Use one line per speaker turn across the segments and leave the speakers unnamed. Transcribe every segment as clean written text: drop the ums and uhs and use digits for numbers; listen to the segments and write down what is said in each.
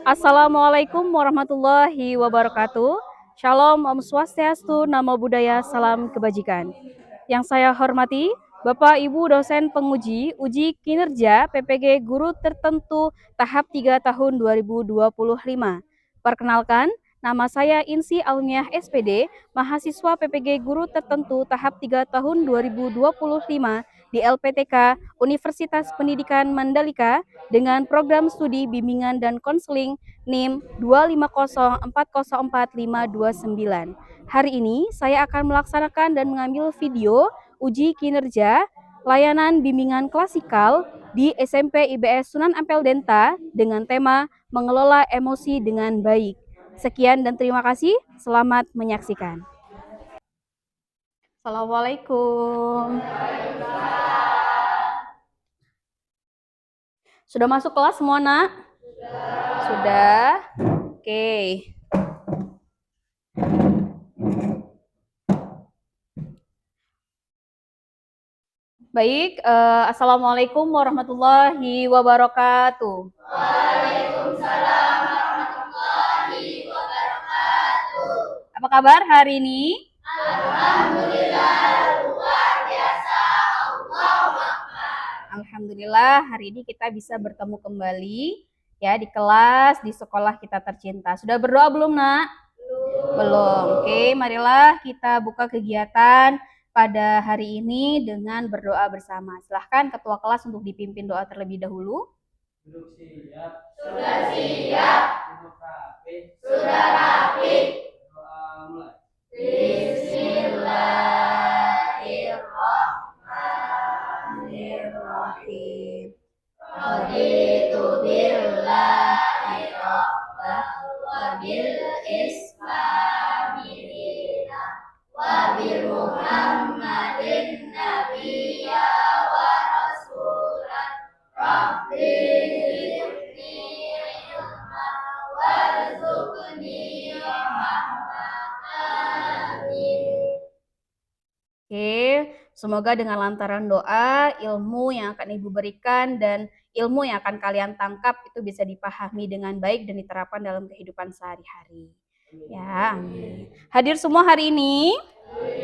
Assalamualaikum warahmatullahi wabarakatuh. Shalom, Om Swastiastu, Namo Buddhaya, Salam Kebajikan. Yang saya hormati, Bapak Ibu dosen penguji uji kinerja PPG Guru Tertentu tahap 3 tahun 2025. Perkenalkan, nama saya Insi Almiah SPD, mahasiswa PPG Guru Tertentu tahap 3 tahun 2025 di LPTK Universitas Pendidikan Mandalika dengan program studi bimbingan dan konseling NIM 250404529. Hari ini saya akan melaksanakan dan mengambil video uji kinerja layanan bimbingan klasikal di SMP IBS Sunan Ampel Denta dengan tema mengelola emosi dengan baik. Sekian dan terima kasih. Selamat menyaksikan. Assalamualaikum. Sudah masuk kelas semua, Nak? Sudah. Oke. Baik, Assalamualaikum warahmatullahi wabarakatuh. Waalaikumsalam warahmatullahi wabarakatuh. Apa kabar hari ini? Alhamdulillah, luar biasa. Alhamdulillah, hari ini kita bisa bertemu kembali ya di kelas, di sekolah kita tercinta. Sudah berdoa belum, Nak? Belum. Oke, marilah kita buka kegiatan pada hari ini dengan berdoa bersama. Silahkan ketua kelas untuk dipimpin doa terlebih dahulu.
Duduk siap.
Sudah siap.
Duduk rapi.
Sudah rapi.
Doa mulai.
Bismillahirrahmanirrahim. Raditu billahi rabban wa bil islami dinan wa bi Muhammadin nabiyya wa rasulan. Rabbi zidni ilma warzuqni rahmah. Amin. Oke, semoga dengan lantaran doa, ilmu yang akan Ibu berikan dan ilmu yang akan kalian tangkap itu bisa dipahami dengan baik dan diterapkan dalam kehidupan sehari-hari. Ya, amin. Hadir semua hari ini?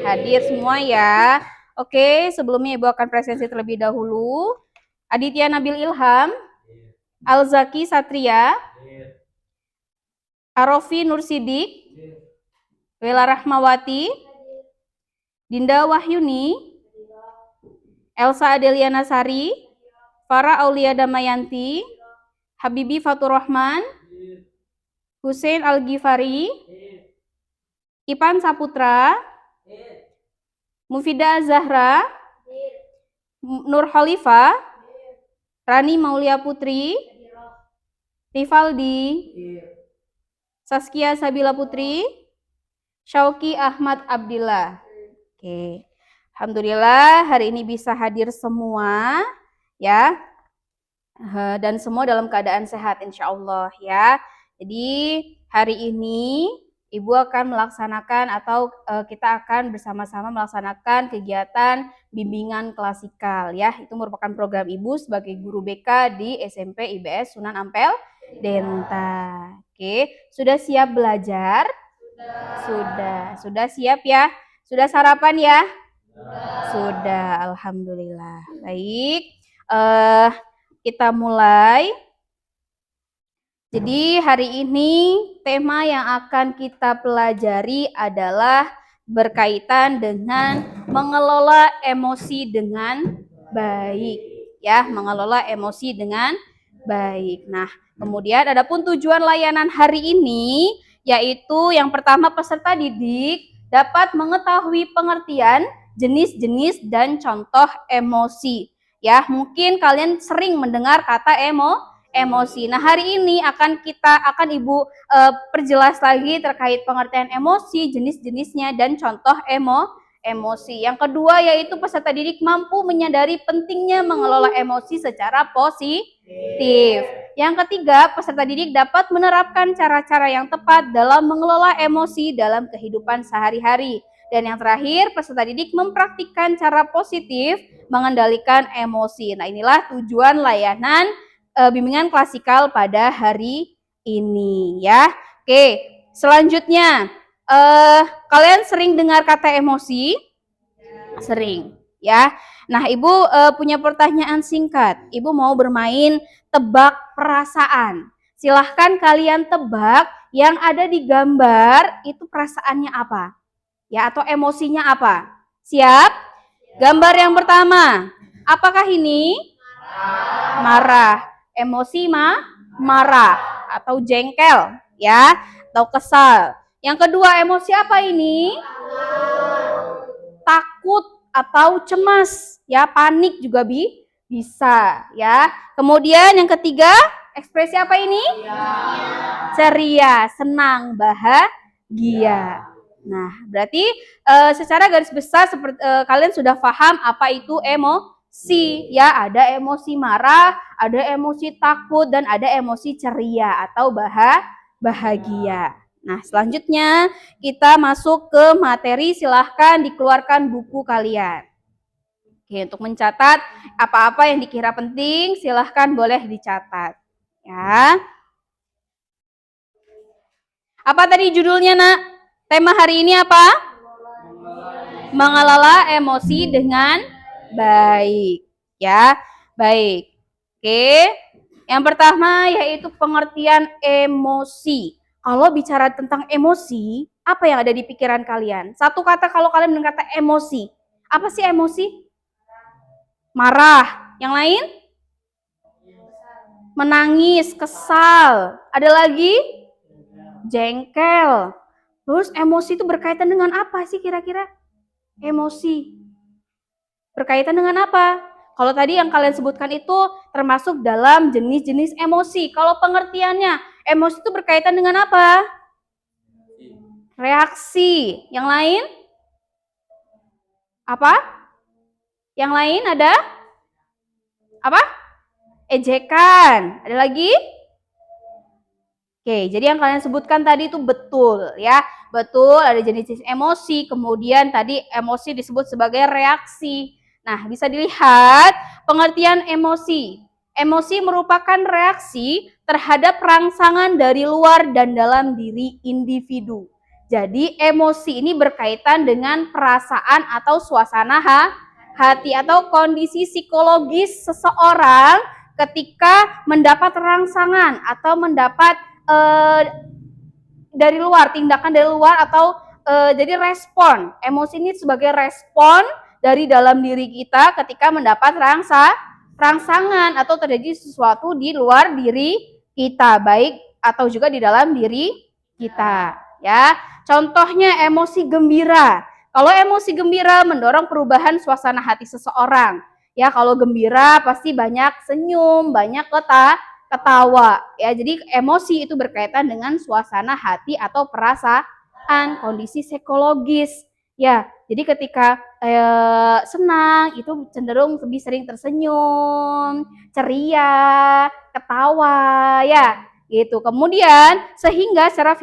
Hadir semua ya. Oke, sebelumnya Ibu akan presensi terlebih dahulu. Aditya Nabil Ilham, Alzaki Satria, Arofi Nursidik, Wela Rahmawati, Dinda Wahyuni, Elsa Adeliana Sari, Farah Aulia Damayanti, Habibi Fatur Rahman, Hussein Al-Ghifari, Ipan Saputra, Mufidah Zahra, Nur Khalifah, Rani Maulia Putri, Rivaldi, Saskia Sabila Putri, Syauki Ahmad Abdillah. Oke. Alhamdulillah hari ini bisa hadir semua ya. Dan semua dalam keadaan sehat insya Allah ya. Jadi hari ini Ibu akan melaksanakan atau kita akan bersama-sama melaksanakan kegiatan bimbingan klasikal ya. Itu merupakan program Ibu sebagai guru BK di SMP IBS Sunan Ampel Denta. Oke, sudah siap belajar? Sudah siap ya? Sudah sarapan ya? Sudah, alhamdulillah. Baik, kita mulai. Jadi hari ini tema yang akan kita pelajari adalah berkaitan dengan mengelola emosi dengan baik. Ya, mengelola emosi dengan baik. Nah, kemudian adapun tujuan layanan hari ini yaitu yang pertama peserta didik dapat mengetahui pengertian jenis-jenis dan contoh emosi. Ya, mungkin kalian sering mendengar kata emosi. Nah, hari ini akan Ibu perjelas lagi terkait pengertian emosi, jenis-jenisnya dan contoh emosi. Yang kedua yaitu peserta didik mampu menyadari pentingnya mengelola emosi secara positif. Yang ketiga, peserta didik dapat menerapkan cara-cara yang tepat dalam mengelola emosi dalam kehidupan sehari-hari. Dan yang terakhir, peserta didik mempraktikkan cara positif mengendalikan emosi. Nah, inilah tujuan layanan bimbingan klasikal pada hari ini ya. Oke, selanjutnya kalian sering dengar kata emosi? Sering ya. Nah, Ibu punya pertanyaan singkat. Ibu mau bermain tebak perasaan. Silahkan kalian tebak yang ada di gambar itu perasaannya apa? Ya, atau emosinya apa? Siap? Gambar yang pertama. Apakah ini? Marah. Emosi marah atau jengkel ya, atau kesal. Yang kedua, emosi apa ini? Takut atau cemas ya, panik juga bisa ya. Kemudian yang ketiga, ekspresi apa ini? Ceria, senang, bahagia. Nah, berarti secara garis besar seperti kalian sudah paham apa itu emosi ya. Ada emosi marah, ada emosi takut, dan ada emosi ceria atau bahagia. Nah, selanjutnya kita masuk ke materi. Silahkan dikeluarkan buku kalian. Oke, untuk mencatat apa-apa yang dikira penting, silahkan boleh dicatat. Ya. Apa tadi judulnya, Nak? Tema hari ini apa? Mengelola emosi dengan baik. Ya, baik. Oke. Yang pertama yaitu pengertian emosi. Kalau bicara tentang emosi, apa yang ada di pikiran kalian? Satu kata kalau kalian mendengar kata emosi. Apa sih emosi? Marah. Yang lain? Menangis, kesal. Ada lagi? Jengkel. Terus emosi itu berkaitan dengan apa sih kira-kira? Emosi. Berkaitan dengan apa? Kalau tadi yang kalian sebutkan itu termasuk dalam jenis-jenis emosi. Kalau pengertiannya, emosi itu berkaitan dengan apa? Reaksi. Yang lain? Apa? Yang lain ada? Apa? Ejekan. Ada lagi? Oke, jadi yang kalian sebutkan tadi itu betul ya. Betul, ada jenis-jenis emosi, kemudian tadi emosi disebut sebagai reaksi. Nah, bisa dilihat pengertian emosi. Emosi merupakan reaksi terhadap rangsangan dari luar dan dalam diri individu. Jadi emosi ini berkaitan dengan perasaan atau suasana hati atau kondisi psikologis seseorang ketika mendapat rangsangan atau mendapat dari luar, tindakan dari luar atau jadi respon. Emosi ini sebagai respon dari dalam diri kita ketika mendapat rangsangan atau terjadi sesuatu di luar diri kita, baik atau juga di dalam diri kita, ya. Contohnya emosi gembira. Kalau emosi gembira mendorong perubahan suasana hati seseorang. Ya, kalau gembira pasti banyak senyum, banyak ketawa ya. Jadi emosi itu berkaitan dengan suasana hati atau perasaan, kondisi psikologis ya. Jadi ketika senang itu cenderung lebih sering tersenyum, ceria, ketawa ya gitu. Kemudian sehingga secara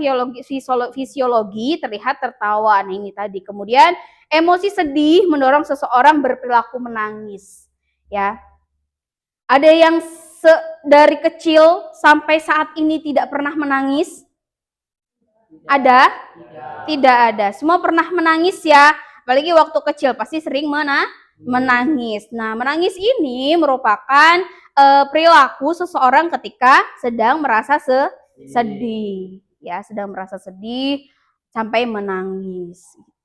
fisiologi terlihat tertawa. Nah, ini tadi. Kemudian emosi sedih mendorong seseorang berperilaku menangis ya. Ada yang dari kecil sampai saat ini tidak pernah menangis? Ada? Tidak ada. Semua pernah menangis ya. Apalagi waktu kecil pasti sering menangis. Nah, menangis ini merupakan perilaku seseorang ketika sedang merasa sedih. Ya, sedang merasa sedih sampai menangis.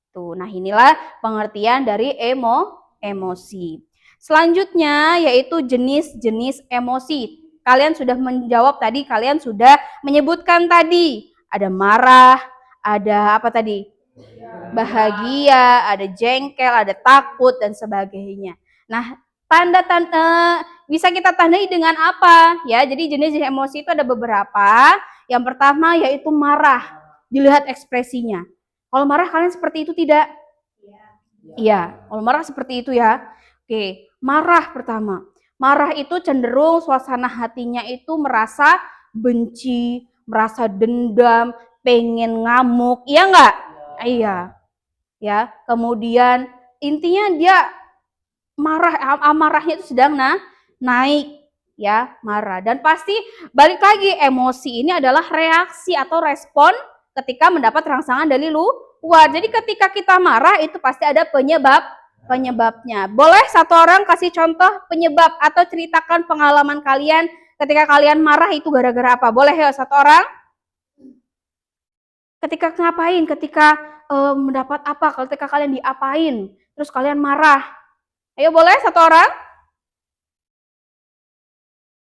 Gitu. Nah, inilah pengertian dari emosi. Selanjutnya yaitu jenis-jenis emosi. Kalian sudah menjawab tadi, kalian sudah menyebutkan tadi. Ada marah, ada apa tadi? Bahagia, ada jengkel, ada takut, dan sebagainya. Nah, tanda-tanda bisa kita tandai dengan apa? Ya, jadi jenis emosi itu ada beberapa. Yang pertama yaitu marah. Dilihat ekspresinya. Kalau marah kalian seperti itu tidak? Iya, kalau marah seperti itu ya. Oke, marah pertama. Marah itu cenderung suasana hatinya itu merasa benci, merasa dendam, pengen ngamuk, iya enggak? Iya. Ya, kemudian intinya dia marah, amarahnya itu sedang naik. ya, marah. Dan pasti balik lagi, emosi ini adalah reaksi atau respon ketika mendapat rangsangan dari luar. Jadi ketika kita marah itu pasti ada penyebabnya. Boleh satu orang kasih contoh penyebab atau ceritakan pengalaman kalian ketika kalian marah itu gara-gara apa? Boleh ya satu orang? Ketika ngapain? Ketika mendapat apa? Ketika kalian diapain? Terus kalian marah? Ayo boleh satu orang?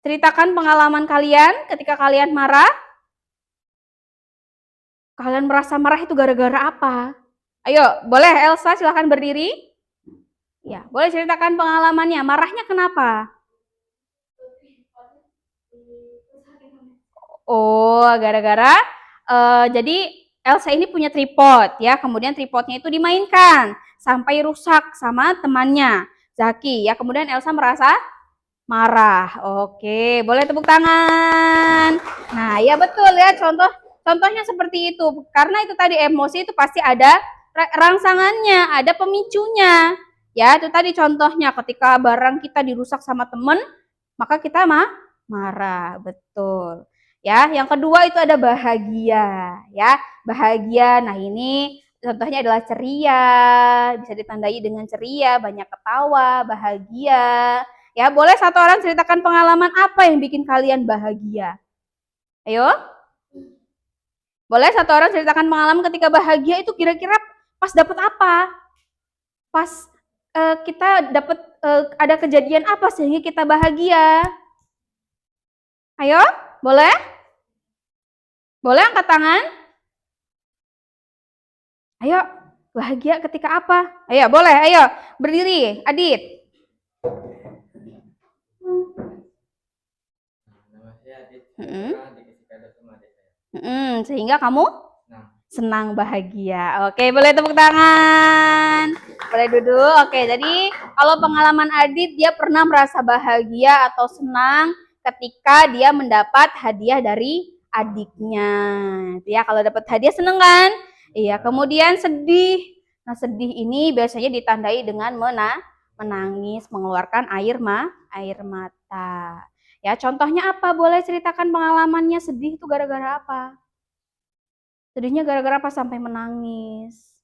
Ceritakan pengalaman kalian ketika kalian marah. Kalian merasa marah itu gara-gara apa? Ayo, boleh Elsa silahkan berdiri. Ya, boleh ceritakan pengalamannya. Marahnya kenapa? Oh, gara-gara jadi Elsa ini punya tripod ya. Kemudian tripodnya itu dimainkan sampai rusak sama temannya Zaki ya. Kemudian Elsa merasa marah. Oke, boleh tepuk tangan. Nah, ya betul ya, contohnya seperti itu. Karena itu tadi emosi itu pasti ada rangsangannya, ada pemicunya. Ya, itu tadi contohnya ketika barang kita dirusak sama teman, maka kita marah. Betul. Ya, yang kedua itu ada bahagia, ya. Bahagia. Nah, ini contohnya adalah ceria, bisa ditandai dengan ceria, banyak ketawa, bahagia. Ya, boleh satu orang ceritakan pengalaman apa yang bikin kalian bahagia? Ayo. Boleh satu orang ceritakan pengalaman ketika bahagia itu kira-kira pas dapat apa? Pas kita dapat ada kejadian apa sehingga kita bahagia? Ayo, boleh? Boleh angkat tangan? Ayo, bahagia ketika apa? Ayo, boleh, ayo. Berdiri, Adit. Sehingga kamu senang, bahagia. Oke, boleh tepuk tangan. Boleh duduk. Oke, jadi kalau pengalaman Adit, dia pernah merasa bahagia atau senang ketika dia mendapat hadiah dari adiknya. Ya, kalau dapat hadiah senang kan? Iya, kemudian sedih. Nah, sedih ini biasanya ditandai dengan menangis, mengeluarkan air mata. Ya, contohnya apa? Boleh ceritakan pengalamannya sedih itu gara-gara apa? Sedihnya gara-gara apa sampai menangis,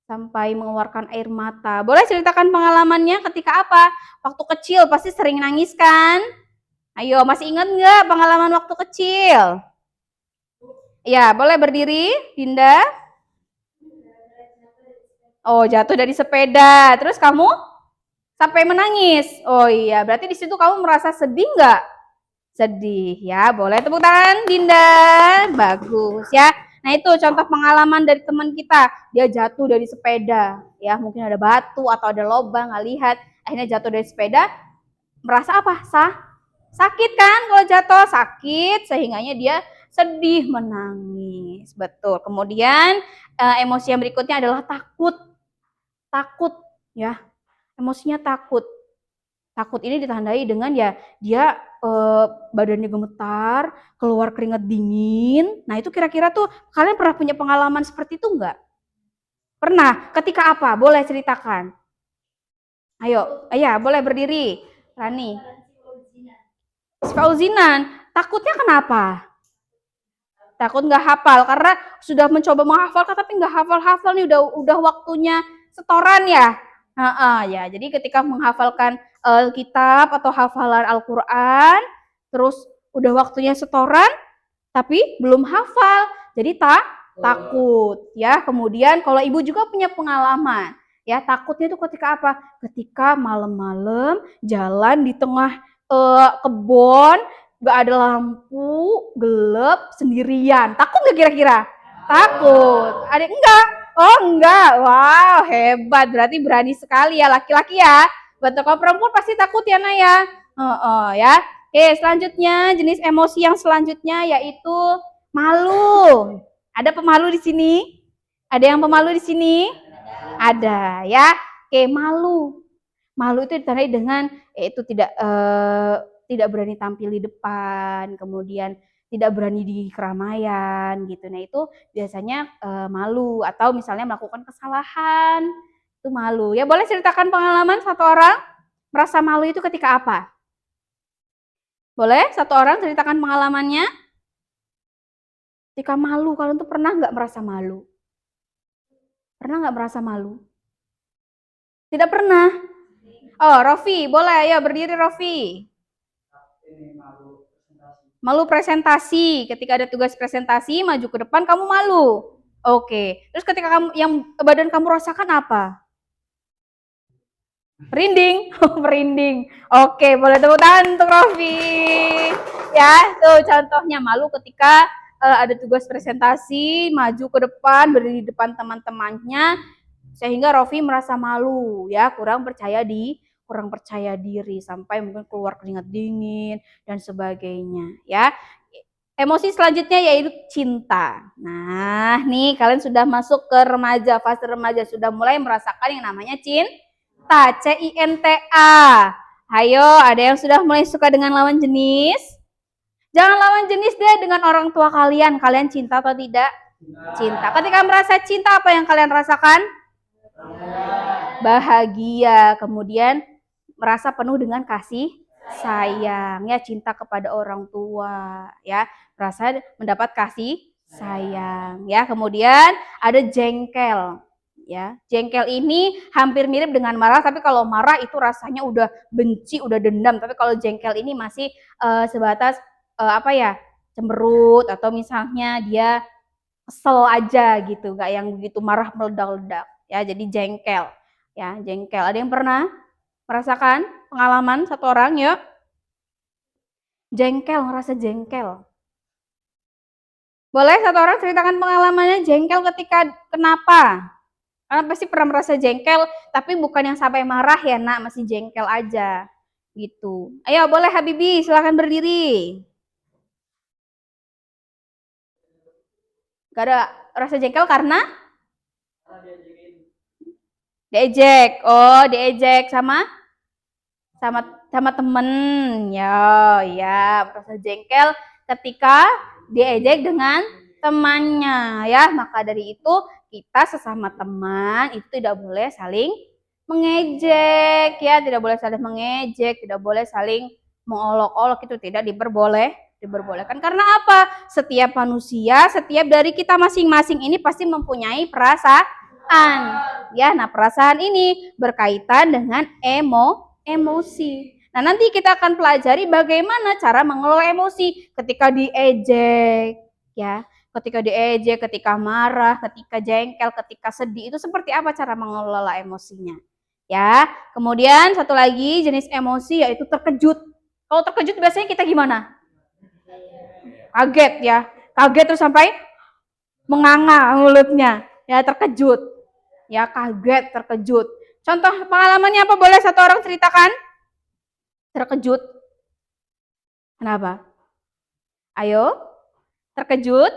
sampai mengeluarkan air mata. Boleh ceritakan pengalamannya ketika apa? Waktu kecil pasti sering nangis kan? Ayo, masih ingat nggak pengalaman waktu kecil? Ya, boleh berdiri, Dinda. Oh, jatuh dari sepeda. Terus kamu sampai menangis. Oh iya, berarti di situ kamu merasa sedih nggak? Sedih ya, boleh tepuk tangan Dinda. Bagus ya. Nah itu contoh pengalaman dari teman kita. Dia jatuh dari sepeda. Ya mungkin ada batu atau ada lubang, nggak lihat. Akhirnya jatuh dari sepeda. Merasa apa? Sakit kan kalau jatuh? Sakit sehingganya dia sedih, menangis. Betul. Kemudian emosi yang berikutnya adalah takut. Takut ya. Emosinya takut. Takut ini ditandai dengan ya dia badannya gemetar, keluar keringat dingin. Nah itu kira-kira tuh kalian pernah punya pengalaman seperti itu enggak? Pernah? Ketika apa? Boleh ceritakan. Ayo, ayah boleh berdiri. Rani. Fauzinan, takutnya kenapa? Takut nggak hafal karena sudah mencoba menghafalkan tapi nggak hafal-hafal nih udah waktunya setoran ya. Ya, jadi ketika menghafalkan kitab atau hafalan Al-Quran, terus udah waktunya setoran, tapi belum hafal, jadi takut ya. Kemudian kalau ibu juga punya pengalaman, ya takutnya itu ketika apa? Ketika malam-malam jalan di tengah kebun, gak ada lampu, gelap, sendirian. Takut nggak kira-kira? Takut. Ada enggak? Oh enggak, wow hebat, berarti berani sekali ya laki-laki ya. Buat kalau perempuan pasti takut ya Naya. Ya. Oke, selanjutnya jenis emosi yang selanjutnya yaitu malu. Ada pemalu di sini? Ada yang pemalu di sini? Ada ya. Oke, malu. Malu itu ditandai dengan itu tidak berani tampil di depan, kemudian tidak berani di keramaian gitu. Nah itu biasanya malu atau misalnya melakukan kesalahan itu malu. Ya boleh ceritakan pengalaman satu orang merasa malu itu ketika apa? Boleh satu orang ceritakan pengalamannya? Ketika malu, kalian tuh pernah nggak merasa malu? Pernah nggak merasa malu? Tidak pernah. Oh, Rofi, boleh ayo berdiri Rofi.
Ini malu presentasi.
Malu presentasi, ketika ada tugas presentasi, maju ke depan kamu malu. Oke, terus ketika kamu yang badan kamu rasakan apa? Merinding, merinding. Oke, boleh tepuk tangan untuk Rofi. Ya, tuh contohnya malu ketika ada tugas presentasi, maju ke depan, berdiri di depan teman-temannya, sehingga Rofi merasa malu, ya, kurang percaya diri, sampai mungkin keluar keringat dingin dan sebagainya, ya. Emosi selanjutnya yaitu cinta. Nah, nih kalian sudah masuk ke remaja, fase remaja, sudah mulai merasakan yang namanya cinta, C-I-N-T-A. Ayo, ada yang sudah mulai suka dengan lawan jenis? Jangan lawan jenis deh dengan orang tua kalian. Kalian cinta atau tidak? Cinta. Ketika merasa cinta, apa yang kalian rasakan? Bahagia. Kemudian merasa penuh dengan kasih sayang, ya, cinta kepada orang tua, ya, merasa mendapat kasih sayang, ya. Kemudian ada jengkel, ya. Jengkel ini hampir mirip dengan marah, tapi kalau marah itu rasanya udah benci, udah dendam, tapi kalau jengkel ini masih sebatas apa ya, cemberut, atau misalnya dia kesel aja gitu, nggak yang begitu marah meledak-ledak, ya. Jadi jengkel, ya, jengkel. Ada yang pernah merasakan pengalaman satu orang? Yuk, jengkel, ngerasa jengkel. Boleh satu orang ceritakan pengalamannya jengkel ketika kenapa? Karena pasti pernah merasa jengkel, tapi bukan yang sampai marah ya nak, masih jengkel aja gitu. Ayo boleh Habibi, silahkan berdiri. Gak ada rasa jengkel karena diejek. Oh, diejek sama temen, ya, merasa jengkel ketika diejek dengan temannya, ya. Maka dari itu kita sesama teman itu tidak boleh saling mengejek, ya, tidak boleh saling mengejek, tidak boleh saling mengolok-olok, itu tidak diperbolehkan. Karena apa? Setiap manusia, setiap dari kita masing-masing ini pasti mempunyai perasaan, ya. Nah, perasaan ini berkaitan dengan emosi. Nah, nanti kita akan pelajari bagaimana cara mengelola emosi ketika diejek, ya. Ketika diejek, ketika marah, ketika jengkel, ketika sedih, itu seperti apa cara mengelola emosinya, ya. Kemudian satu lagi jenis emosi yaitu terkejut. Kalau terkejut biasanya kita gimana? Kaget, ya. Kaget terus sampai menganga mulutnya, ya, terkejut. Ya, kaget, terkejut. Contoh pengalamannya apa, boleh satu orang ceritakan? Terkejut. Kenapa? Ayo, terkejut.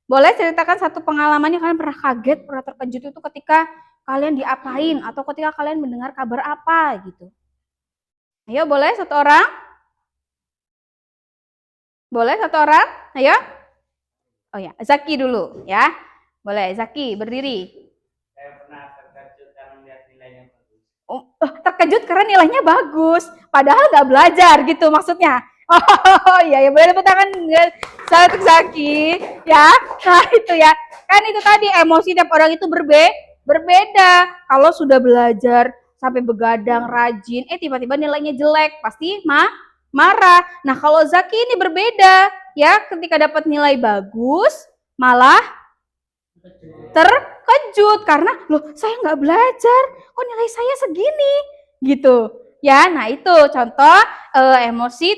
Boleh ceritakan satu pengalamannya, kalian pernah kaget, pernah terkejut itu ketika kalian diapain, atau ketika kalian mendengar kabar apa gitu. Ayo, boleh satu orang? Boleh satu orang? Ayo. Oh ya, Zaki dulu, ya. Boleh, Zaki, berdiri.
Saya pernah terkejut karena melihat nilainya bagus.
Terkejut karena nilainya bagus, padahal nggak belajar gitu maksudnya. Oh iya, ya, boleh tepuk tangan satu Zaki, ya. Nah itu, ya, kan itu tadi emosi tiap orang itu berbeda. Kalau sudah belajar sampai begadang rajin, tiba-tiba nilainya jelek, pasti marah. Nah kalau Zaki ini berbeda, ya, ketika dapat nilai bagus malah terkejut karena loh, saya nggak belajar, kok nilai saya segini gitu, ya. Nah itu contoh emosi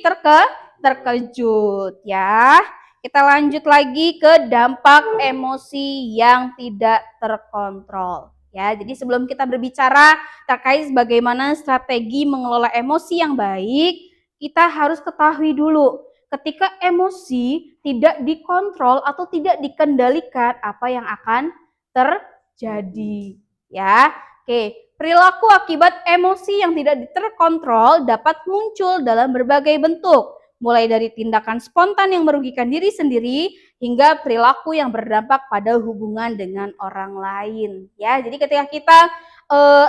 terkejut, ya. Kita lanjut lagi ke dampak emosi yang tidak terkontrol, ya. Jadi sebelum kita berbicara terkait bagaimana strategi mengelola emosi yang baik, kita harus ketahui dulu ketika emosi tidak dikontrol atau tidak dikendalikan, apa yang akan terjadi, ya. Oke, perilaku akibat emosi yang tidak terkontrol dapat muncul dalam berbagai bentuk, mulai dari tindakan spontan yang merugikan diri sendiri hingga perilaku yang berdampak pada hubungan dengan orang lain, ya. Jadi ketika kita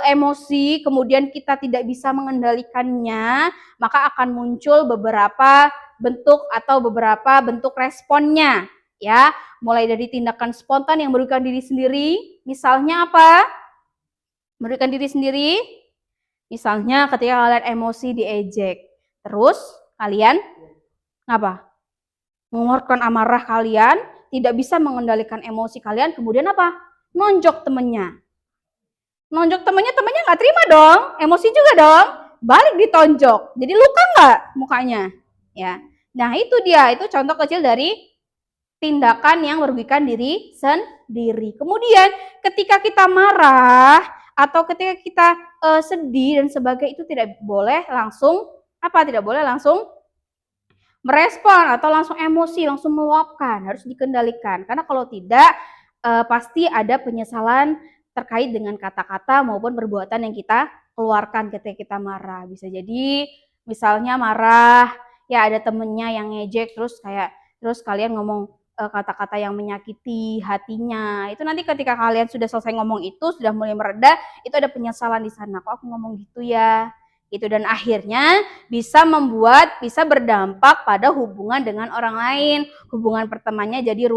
emosi, kemudian kita tidak bisa mengendalikannya, maka akan muncul beberapa bentuk atau beberapa bentuk responnya, ya. Mulai dari tindakan spontan yang merugikan diri sendiri, misalnya apa? Merugikan diri sendiri, misalnya ketika kalian emosi diejek, terus kalian ngapa? Mengeluarkan amarah kalian, tidak bisa mengendalikan emosi kalian, kemudian apa? Nonjok temennya. Nonjok temennya nggak terima dong, emosi juga dong, balik ditonjok. Jadi luka nggak mukanya? Ya. Nah itu dia, itu contoh kecil dari tindakan yang merugikan diri sendiri. Kemudian ketika kita marah atau ketika kita sedih dan sebagainya, itu tidak boleh langsung apa? Tidak boleh langsung merespon atau langsung emosi, langsung meluapkan, harus dikendalikan. Karena kalau tidak, pasti ada penyesalan terkait dengan kata-kata maupun perbuatan yang kita keluarkan ketika kita marah. Bisa jadi misalnya marah, ya ada temennya yang ngejek, terus kalian ngomong kata-kata yang menyakiti hatinya. Itu nanti ketika kalian sudah selesai ngomong itu, sudah mulai mereda, itu ada penyesalan di sana. Kok aku ngomong gitu ya? Gitu, dan akhirnya bisa berdampak pada hubungan dengan orang lain, hubungan pertemanannya jadi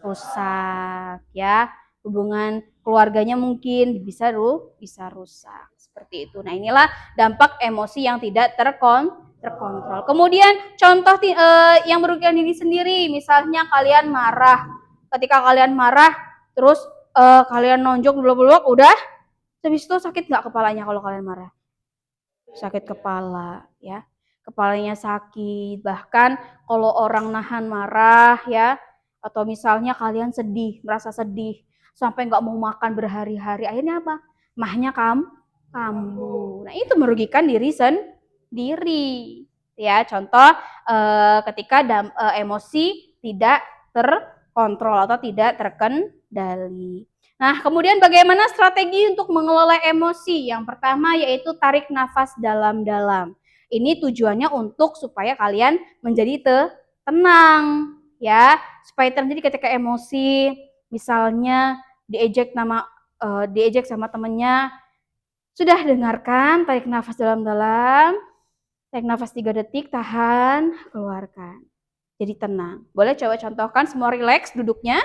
rusak, ya, hubungan keluarganya mungkin bisa rusak seperti itu. Nah inilah dampak emosi yang tidak terkontrol. Kemudian contoh yang merugikan diri sendiri, misalnya kalian marah, ketika kalian marah terus kalian nonjok blok-blok, udah habis itu sakit nggak kepalanya kalau kalian marah? Sakit kepala, ya, kepalanya sakit. Bahkan kalau orang nahan marah, ya, atau misalnya kalian sedih, merasa sedih sampai nggak mau makan berhari-hari, akhirnya apa? Mahnya kambuh. Nah itu merugikan diri sendiri, ya. Contoh ketika emosi tidak terkontrol atau tidak terkendali. Nah, kemudian bagaimana strategi untuk mengelola emosi? Yang pertama yaitu tarik nafas dalam-dalam. Ini tujuannya untuk supaya kalian menjadi tenang, ya. Supaya terjadi ketika emosi, misalnya diejek sama temennya, sudah dengarkan, tarik nafas dalam-dalam, tarik nafas 3 detik, tahan, keluarkan. Jadi tenang. Boleh coba contohkan, semua rileks duduknya.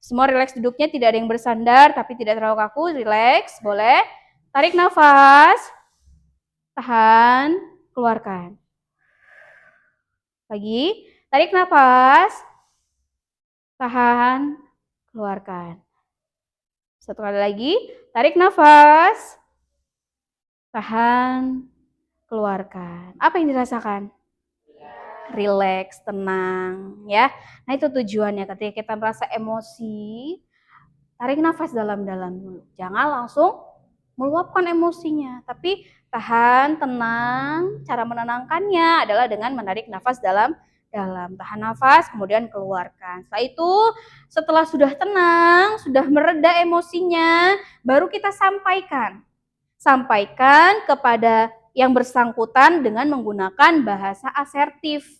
Semua rileks duduknya, tidak ada yang bersandar tapi tidak terlalu kaku, rileks, boleh. Tarik nafas, tahan, keluarkan. Lagi, tarik nafas, tahan, keluarkan. Satu kali lagi, tarik nafas, tahan, keluarkan. Apa yang dirasakan? Rileks, tenang, ya. Nah itu tujuannya ketika kita merasa emosi, tarik nafas dalam-dalam dulu. Jangan langsung meluapkan emosinya, tapi tahan, tenang. Cara menenangkannya adalah dengan menarik nafas dalam-dalam. Tahan nafas, kemudian keluarkan. Setelah itu, setelah sudah tenang, sudah mereda emosinya, baru kita sampaikan. Sampaikan kepada yang bersangkutan dengan menggunakan bahasa asertif.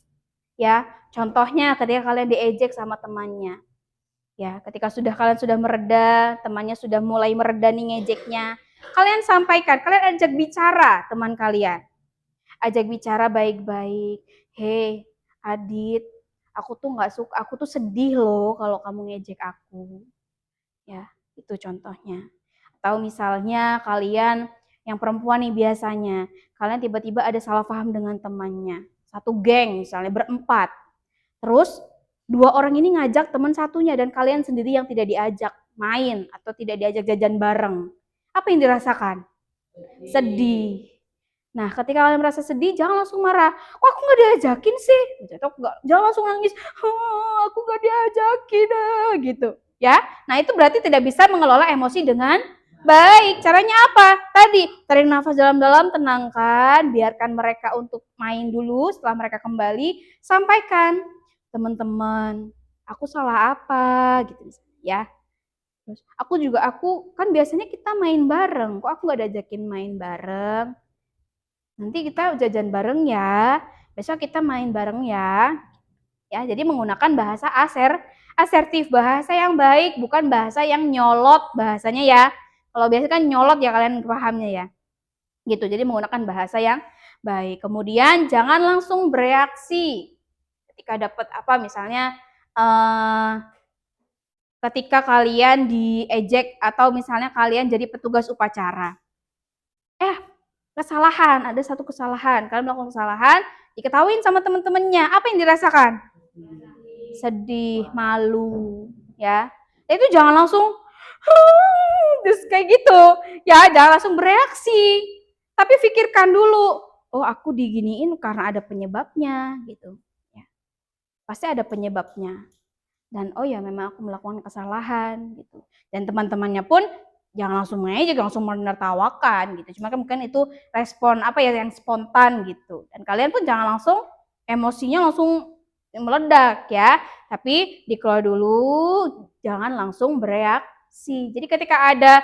Ya, contohnya ketika kalian diejek sama temannya. Ya, ketika kalian sudah mereda, temannya sudah mulai mereda nih ngejeknya, kalian sampaikan, kalian ajak bicara teman kalian. Ajak bicara baik-baik. Hei, Adit, aku tuh nggak suka, aku tuh sedih loh kalau kamu ngejek aku. Ya, itu contohnya. Atau misalnya kalian yang perempuan nih biasanya, kalian tiba-tiba ada salah paham dengan temannya. Satu geng misalnya berempat. Terus 2 orang ini ngajak teman satunya dan kalian sendiri yang tidak diajak main atau tidak diajak jajan bareng. Apa yang dirasakan? Sedih. Nah, ketika kalian merasa sedih, jangan langsung marah. Kok aku nggak diajakin sih? Jangan langsung nangis. Oh, aku nggak diajakin, gitu. Ya, nah itu berarti tidak bisa mengelola emosi dengan baik. Caranya apa? Tadi, tarik nafas dalam-dalam, tenangkan, biarkan mereka untuk main dulu. Setelah mereka kembali, sampaikan, teman-teman, aku salah apa, gitu ya. Terus, aku kan biasanya kita main bareng, kok aku nggak diajakin main bareng? Nanti kita jajan bareng ya, besok kita main bareng ya. Ya, jadi menggunakan bahasa asertif, bahasa yang baik, bukan bahasa yang nyolot bahasanya ya. Kalau biasa kan nyolot ya kalian pahamnya ya. Gitu. Jadi menggunakan bahasa yang baik. Kemudian jangan langsung bereaksi. Ketika dapat apa misalnya ketika kalian diejek atau misalnya kalian jadi petugas upacara. Kesalahan, ada satu kesalahan. Kalian melakukan kesalahan, diketahuin sama teman-temannya. Apa yang dirasakan? Sedih, malu, ya. Itu jangan langsung terus kayak gitu. Ya, jangan langsung bereaksi. Tapi pikirkan dulu, oh aku diginiin karena ada penyebabnya gitu. Ya. Pasti ada penyebabnya. Dan oh ya memang aku melakukan kesalahan gitu. Dan teman-temannya pun jangan langsung mengejek, langsung menertawakan gitu. Cuma kan mungkin itu respon apa ya yang spontan gitu. Dan kalian pun jangan langsung emosinya langsung meledak ya. Tapi dikelola dulu, jangan langsung bereaksi. Jadi ketika ada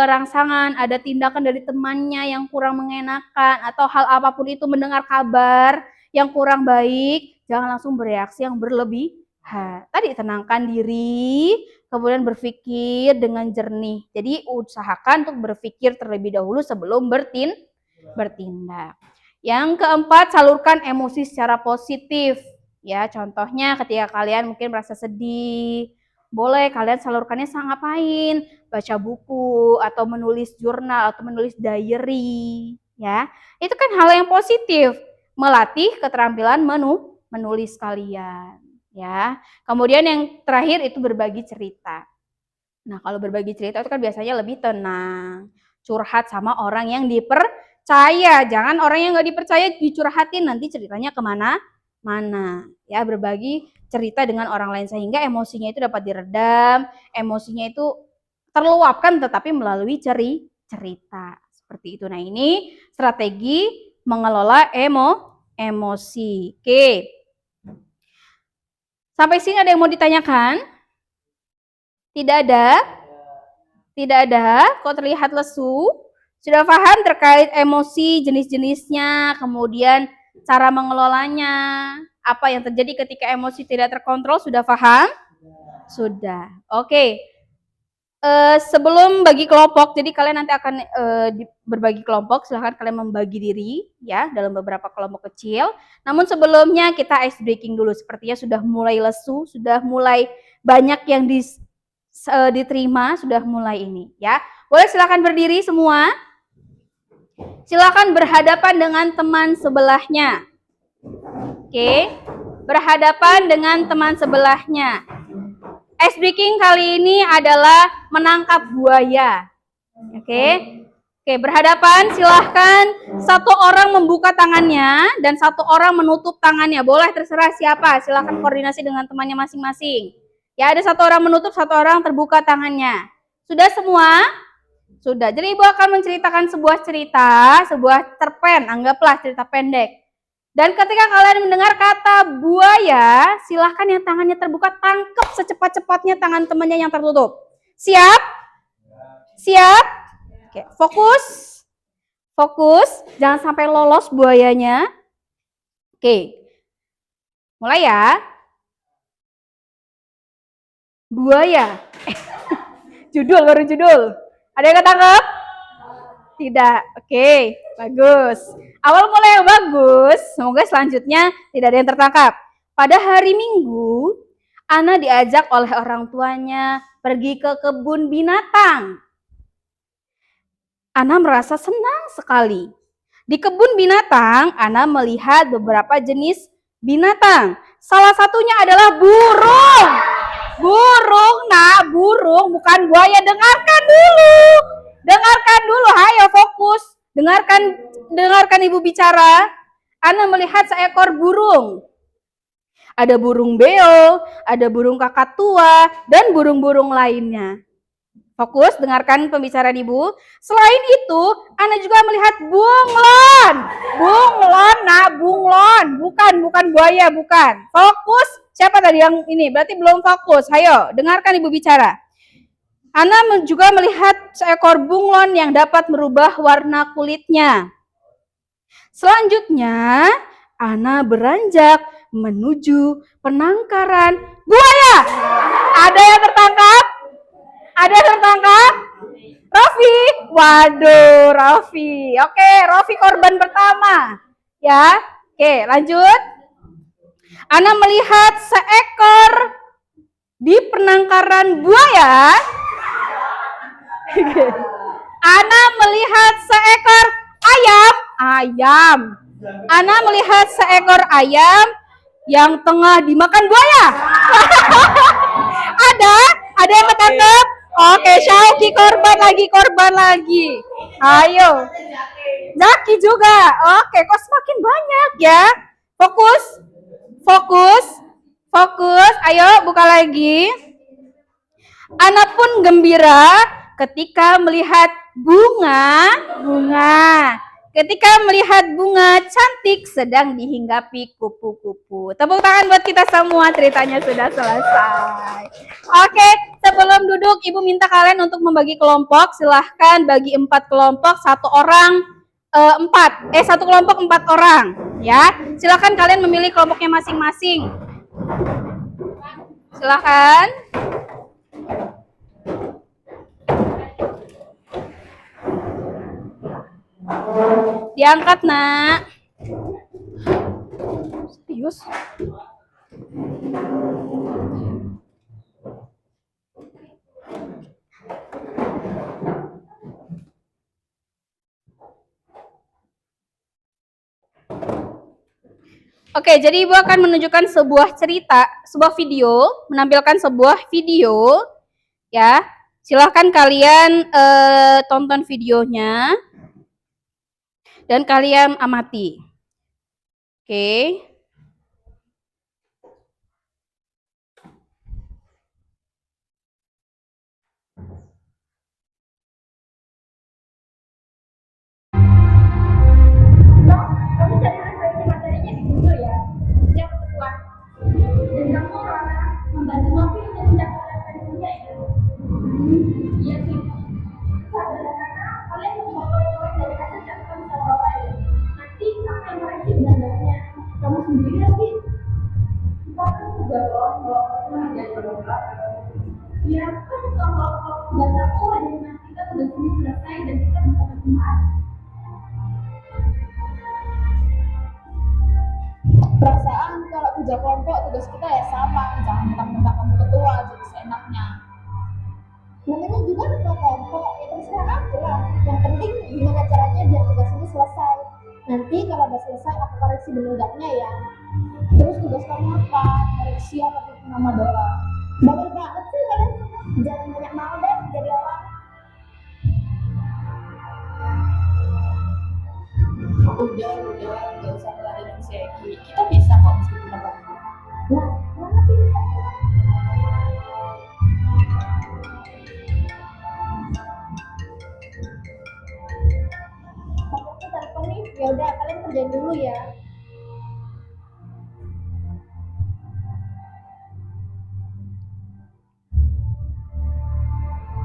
rangsangan, ada tindakan dari temannya yang kurang mengenakan atau hal apapun itu, mendengar kabar yang kurang baik, jangan langsung bereaksi yang berlebihan. Tadi tenangkan diri, kemudian berpikir dengan jernih. Jadi usahakan untuk berpikir terlebih dahulu sebelum bertindak. Yang keempat, salurkan emosi secara positif. Ya, contohnya ketika kalian mungkin merasa sedih, boleh kalian salurkannya ngapain? Baca buku atau menulis jurnal atau menulis diary, ya. Itu kan hal yang positif, melatih keterampilan menulis kalian, ya. Kemudian yang terakhir itu berbagi cerita. Nah, kalau berbagi cerita itu kan biasanya lebih tenang. Curhat sama orang yang dipercaya. Jangan orang yang nggak dipercaya dicurhatin, nanti ceritanya kemana-mana. Ya, berbagi cerita dengan orang lain sehingga emosinya itu dapat diredam, emosinya itu terluapkan tetapi melalui cerita. Seperti itu. Nah, ini strategi mengelola emosi. Oke. Sampai sini ada yang mau ditanyakan? Tidak ada? Tidak ada? Kok terlihat lesu? Sudah paham terkait emosi, jenis-jenisnya, kemudian cara mengelolanya, apa yang terjadi ketika emosi tidak terkontrol, sudah paham? Sudah. Oke. Sebelum bagi kelompok, jadi kalian nanti akan berbagi kelompok, silahkan kalian membagi diri ya dalam beberapa kelompok kecil. Namun sebelumnya kita ice breaking dulu, sepertinya sudah mulai lesu, sudah mulai banyak yang diterima, sudah mulai ini ya. Boleh silakan berdiri semua. Silakan berhadapan dengan teman sebelahnya. Oke. Berhadapan dengan teman sebelahnya. Ice breaking kali ini adalah menangkap buaya. Oke. Oke, berhadapan, silahkan satu orang membuka tangannya dan satu orang menutup tangannya. Boleh terserah siapa, silahkan koordinasi dengan temannya masing-masing. Ya, ada satu orang menutup, satu orang terbuka tangannya. Sudah semua? Sudah. Jadi Ibu akan menceritakan sebuah cerita, sebuah cerpen, anggaplah cerita pendek. Dan ketika kalian mendengar kata buaya, silahkan yang tangannya terbuka, tangkap secepat-cepatnya tangan temannya yang tertutup. Siap? Siap? Oke, fokus. Fokus, jangan sampai lolos buayanya. Oke. Mulai ya. Buaya. Judul, baru judul. Ada yang ketangkep? Tidak. Oke, bagus. Awal mulai yang bagus. Semoga selanjutnya tidak ada yang tertangkap. Pada hari Minggu, Ana diajak oleh orang tuanya pergi ke kebun binatang. Ana merasa senang sekali. Di kebun binatang, Ana melihat beberapa jenis binatang. Salah satunya adalah burung. Burung, burung, bukan buaya. Dengarkan dulu. Dengarkan dulu, ayo fokus. Dengarkan Ibu bicara. Ana melihat seekor burung. Ada burung beo, ada burung kakatua, dan burung-burung lainnya. Fokus, dengarkan pembicaraan Ibu. Selain itu, Ana juga melihat bunglon. Bunglon, bunglon. Bukan buaya, bukan. Fokus, siapa tadi yang ini? Berarti belum fokus. Ayo, dengarkan Ibu bicara. Ana juga melihat seekor bunglon yang dapat merubah warna kulitnya. Selanjutnya, Ana beranjak menuju penangkaran buaya. Ada yang tertangkap? Ada yang tertangkap? Raffi, waduh, Raffi. Oke, Raffi korban pertama. Ya, oke, lanjut. Ana melihat seekor di penangkaran buaya. Ana melihat seekor ayam. Ana melihat seekor ayam yang tengah dimakan buaya. Ada yang ketangkep? Oke, Syauki korban lagi. Ayo. Zaki juga. Oke, kok semakin banyak ya? Fokus. Ayo, buka lagi. Ana pun gembira ketika melihat bunga. Ketika melihat bunga cantik sedang dihinggapi kupu-kupu. Tepuk tangan buat kita semua, ceritanya sudah selesai. Oke, sebelum duduk, Ibu minta kalian untuk membagi kelompok. Silahkan bagi 4 kelompok, satu kelompok 4 orang. Ya, silahkan kalian memilih kelompoknya masing-masing. Silahkan. Diangkat, Nak. Serius? Oke, jadi Ibu akan menunjukkan menampilkan sebuah video, ya. Silahkan kalian tonton videonya dan kalian amati. Oke. Kamu cari referensi materinya di Google ya. Yang kedua. Dan kamu membantu Novi untuk mencari referensinya ya. Iya sih. Kalian membawa dari hasil catatan bisa bawa ya. Nanti kamu yang koreksi benar-benarnya. Kamu sendiri lagi. Kita kan juga kalau mengajar berubah. Ya kan kalau tugas aku hanya memastikan tugas ini selesai dan kita bisa berjumpa. Perasaan kalau kerja kelompok tugas kita ya sama, jangan mentang-mentang kamu ketua jadi seenaknya. Namanya juga ketua kelompok, ya terserah aku lah. Yang penting gimana caranya biar tugas ini selesai. Nanti kalau udah selesai aku koreksi benar-benarnya ya. Terus tugas kamu apa? Koreksi apa nama doang? Bagus banget sih kalian semua. Jangan banyak mau deh jadi orang. Udah, gak usah ngeladenin si Eki. Kita bisa kok meskipun apa. Nah, mana pintar? Aku telepon nih, ya udah kalian kerjain dulu ya.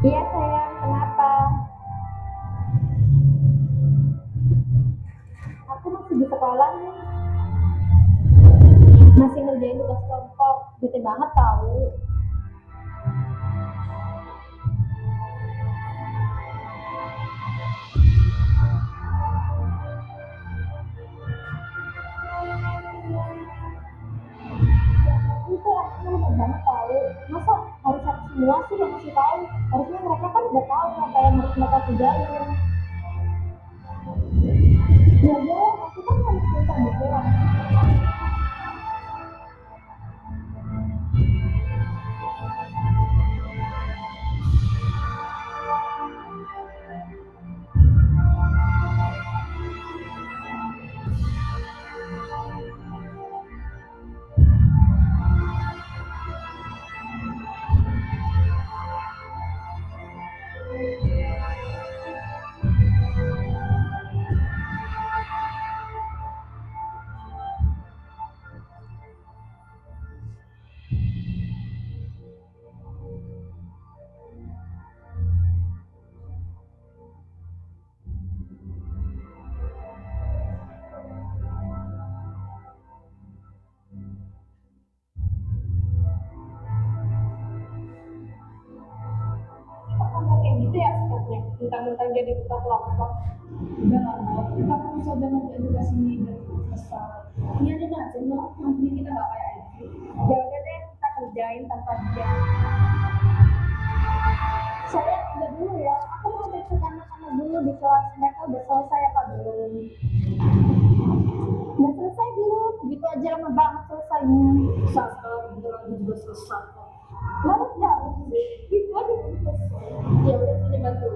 Iya sayang, kenapa? Aku masih di sekolah nih. Masih ngerjain tugas kelompok. Bete banget tahu. Itu aku lemah banget tahu. Masa harus aku semua sih yang ngasih tahu? Harusnya mereka kan udah tahu apa yang harus mereka kerjain. Ya dong, aku kan harus minta bukuan.
Tentang-tentang jadi ketua kelompok. Udah lah, kita kan bisa dengan edukasi ini dan besar. Iya deh, nah, jadi nanti kita nggak kayak itu. Ya udah deh, kita kerjain tanpa dia. Saya udah dulu ya, aku mau cek anak-anak dulu di kelas, mereka udah selesai apa belum? Udah selesai belum? Gitu aja lama banget selesainya. Satu, bentar lagi juga selesai. Lalu jauh sih, itu aja belum selesai. Ya udah sini bantu.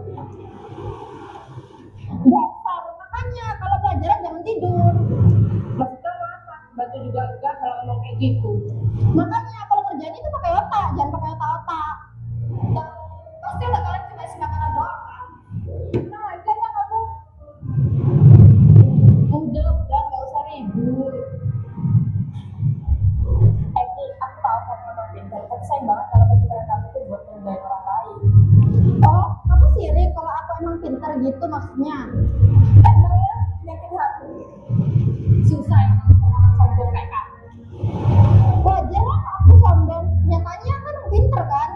Dasar, makanya kalau pelajaran jangan tidur. Maksudnya apa? Bantu juga enggak kalau ngomong kayak gitu. Makanya kalau kerjaan itu pakai otak, jangan pakai otak-otak. Dan pasti otak kalian cuma isi makanan doang kan? Nah, aja lah kamu. Udah, nggak usah ribut. Aku tahu kamu memang pintar, tapi sayang banget kalau pikiran kamu tuh buat ngerjain orang lain. Oh, kamu sirik kalau aku emang pintar gitu maksudnya? Emang ya, yakin hati. Susah ya orang sombong kayak kamu. Wajar lah aku sombong, nyatanya kan pintar kan?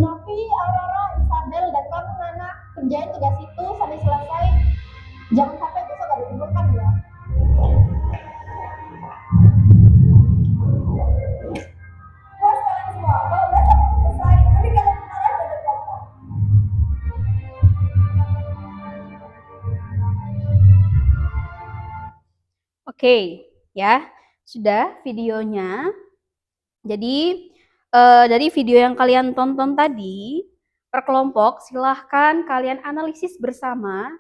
Novi, Aurora, Isabel, dan kamu Nana kerjain tugas itu sampai selesai. Jangan sampai besok gak dikumpulkan ya. Puas kalian semua, kalau besok belum selesai, nanti kalian keluar aja dari kelompok.
Oke, ya. Sudah videonya. Jadi dari video yang kalian tonton tadi, per kelompok silahkan kalian analisis bersama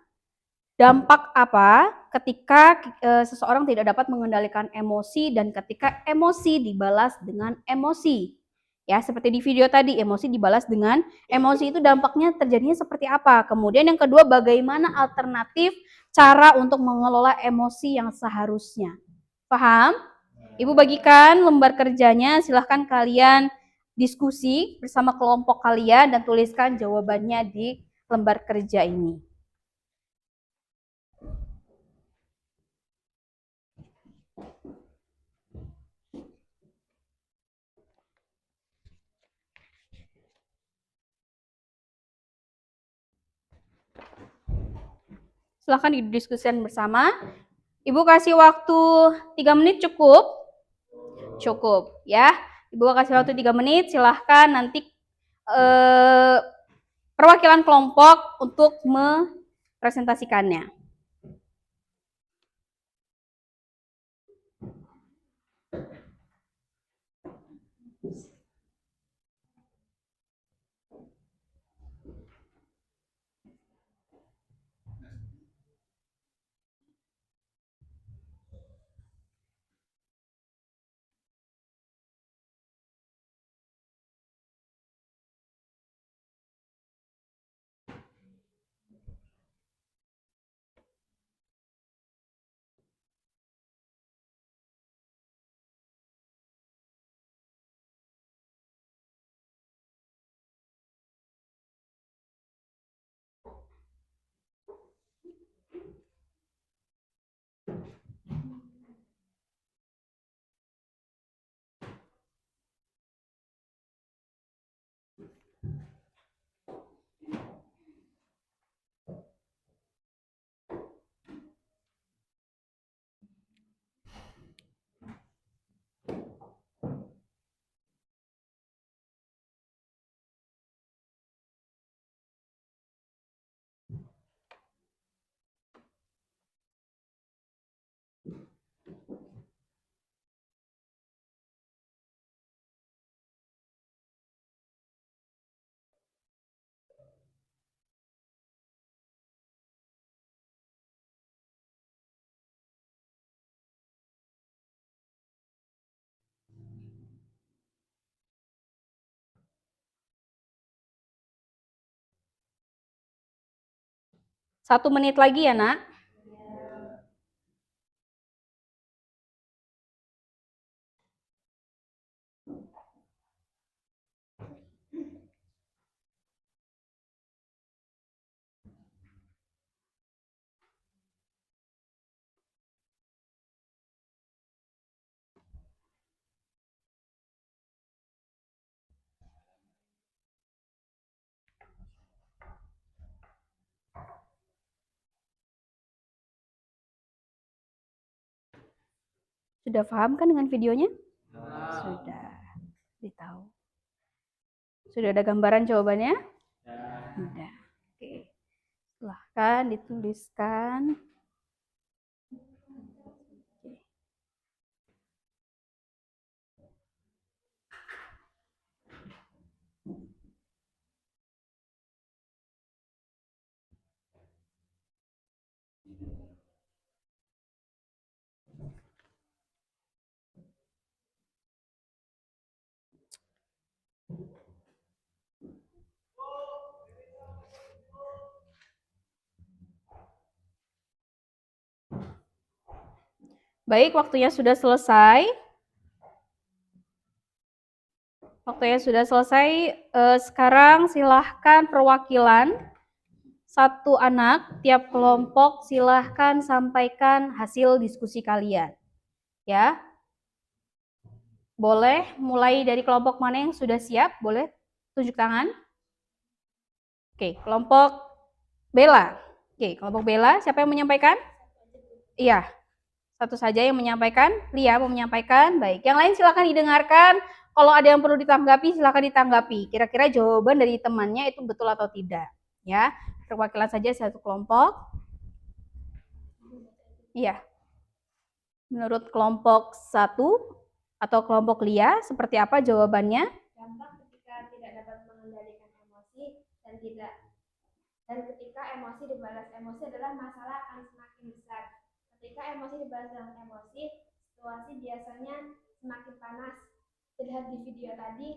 dampak apa ketika seseorang tidak dapat mengendalikan emosi dan ketika emosi dibalas dengan emosi. Ya, seperti di video tadi, emosi dibalas dengan emosi itu dampaknya terjadinya seperti apa. Kemudian yang kedua, bagaimana alternatif cara untuk mengelola emosi yang seharusnya. Paham? Ibu bagikan lembar kerjanya, silahkan kalian diskusi bersama kelompok kalian dan tuliskan jawabannya di lembar kerja ini. Silahkan didiskusikan bersama. Ibu kasih waktu 3 menit cukup? Cukup ya. Ibu kasih waktu 3 menit, silahkan nanti perwakilan kelompok untuk mempresentasikannya. Satu menit lagi ya, Nak. Sudah paham kan dengan videonya? Sudah. Ditahu. Sudah ada gambaran jawabannya? Sudah. Oke. Silahkan dituliskan. Baik, waktunya sudah selesai. Waktunya sudah selesai. Sekarang silahkan perwakilan satu anak, tiap kelompok silahkan sampaikan hasil diskusi kalian. Ya. Boleh mulai dari kelompok mana yang sudah siap? Boleh tunjuk tangan. Oke, kelompok Bella. Oke, kelompok Bella, siapa yang menyampaikan? Iya, satu saja yang menyampaikan. Lia mau menyampaikan. Baik, yang lain silakan didengarkan. Kalau ada yang perlu ditanggapi, silakan ditanggapi. Kira-kira jawaban dari temannya itu betul atau tidak. Ya, perwakilan saja satu kelompok. Iya. Menurut kelompok 1 atau kelompok Lia, seperti apa jawabannya?
Gampang ketika tidak dapat mengendalikan emosi dan ketika emosi dibalas emosi adalah masalah akan semakin besar. Ketika emosi dibalas dengan emosi, situasi biasanya semakin panas. Terlihat di video tadi,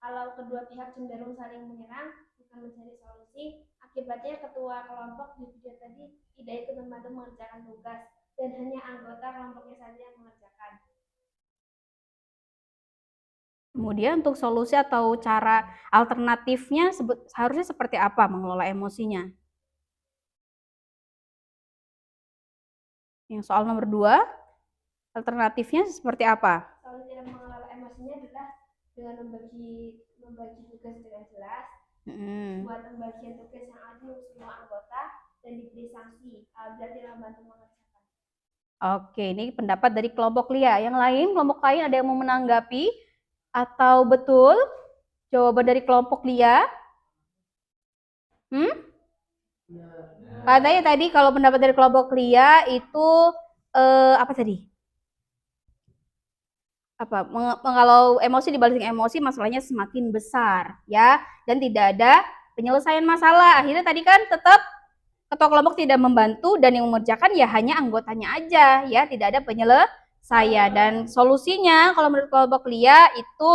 kalau kedua pihak cenderung saling menyerang, bukan mencari solusi, akibatnya ketua kelompok di video tadi tidak ikut membantu mengerjakan tugas, dan hanya anggota kelompoknya saja yang mengerjakan.
Kemudian untuk solusi atau cara alternatifnya harusnya seperti apa mengelola emosinya? Yang soal nomor 2, alternatifnya seperti apa?
Solusi dalam mengelola emosinya adalah dengan membagi tugas dengan jelas, buat pembagian tugas yang adil untuk semua anggota, dan diberi sanksi apabila tidak membantu mengerjakan.
Oke, ini pendapat dari kelompok Lia. Yang lain, kelompok lain ada yang mau menanggapi? Atau betul jawaban dari kelompok Lia? Katanya tadi kalau pendapat dari kelompok Lia itu apa tadi? Apa? Kalau emosi dibalik emosi, masalahnya semakin besar, ya, dan tidak ada penyelesaian masalah. Akhirnya tadi kan tetap ketua kelompok tidak membantu dan yang mengerjakan ya hanya anggotanya aja, ya, tidak ada penyelesaian. Dan solusinya kalau menurut kelompok Lia itu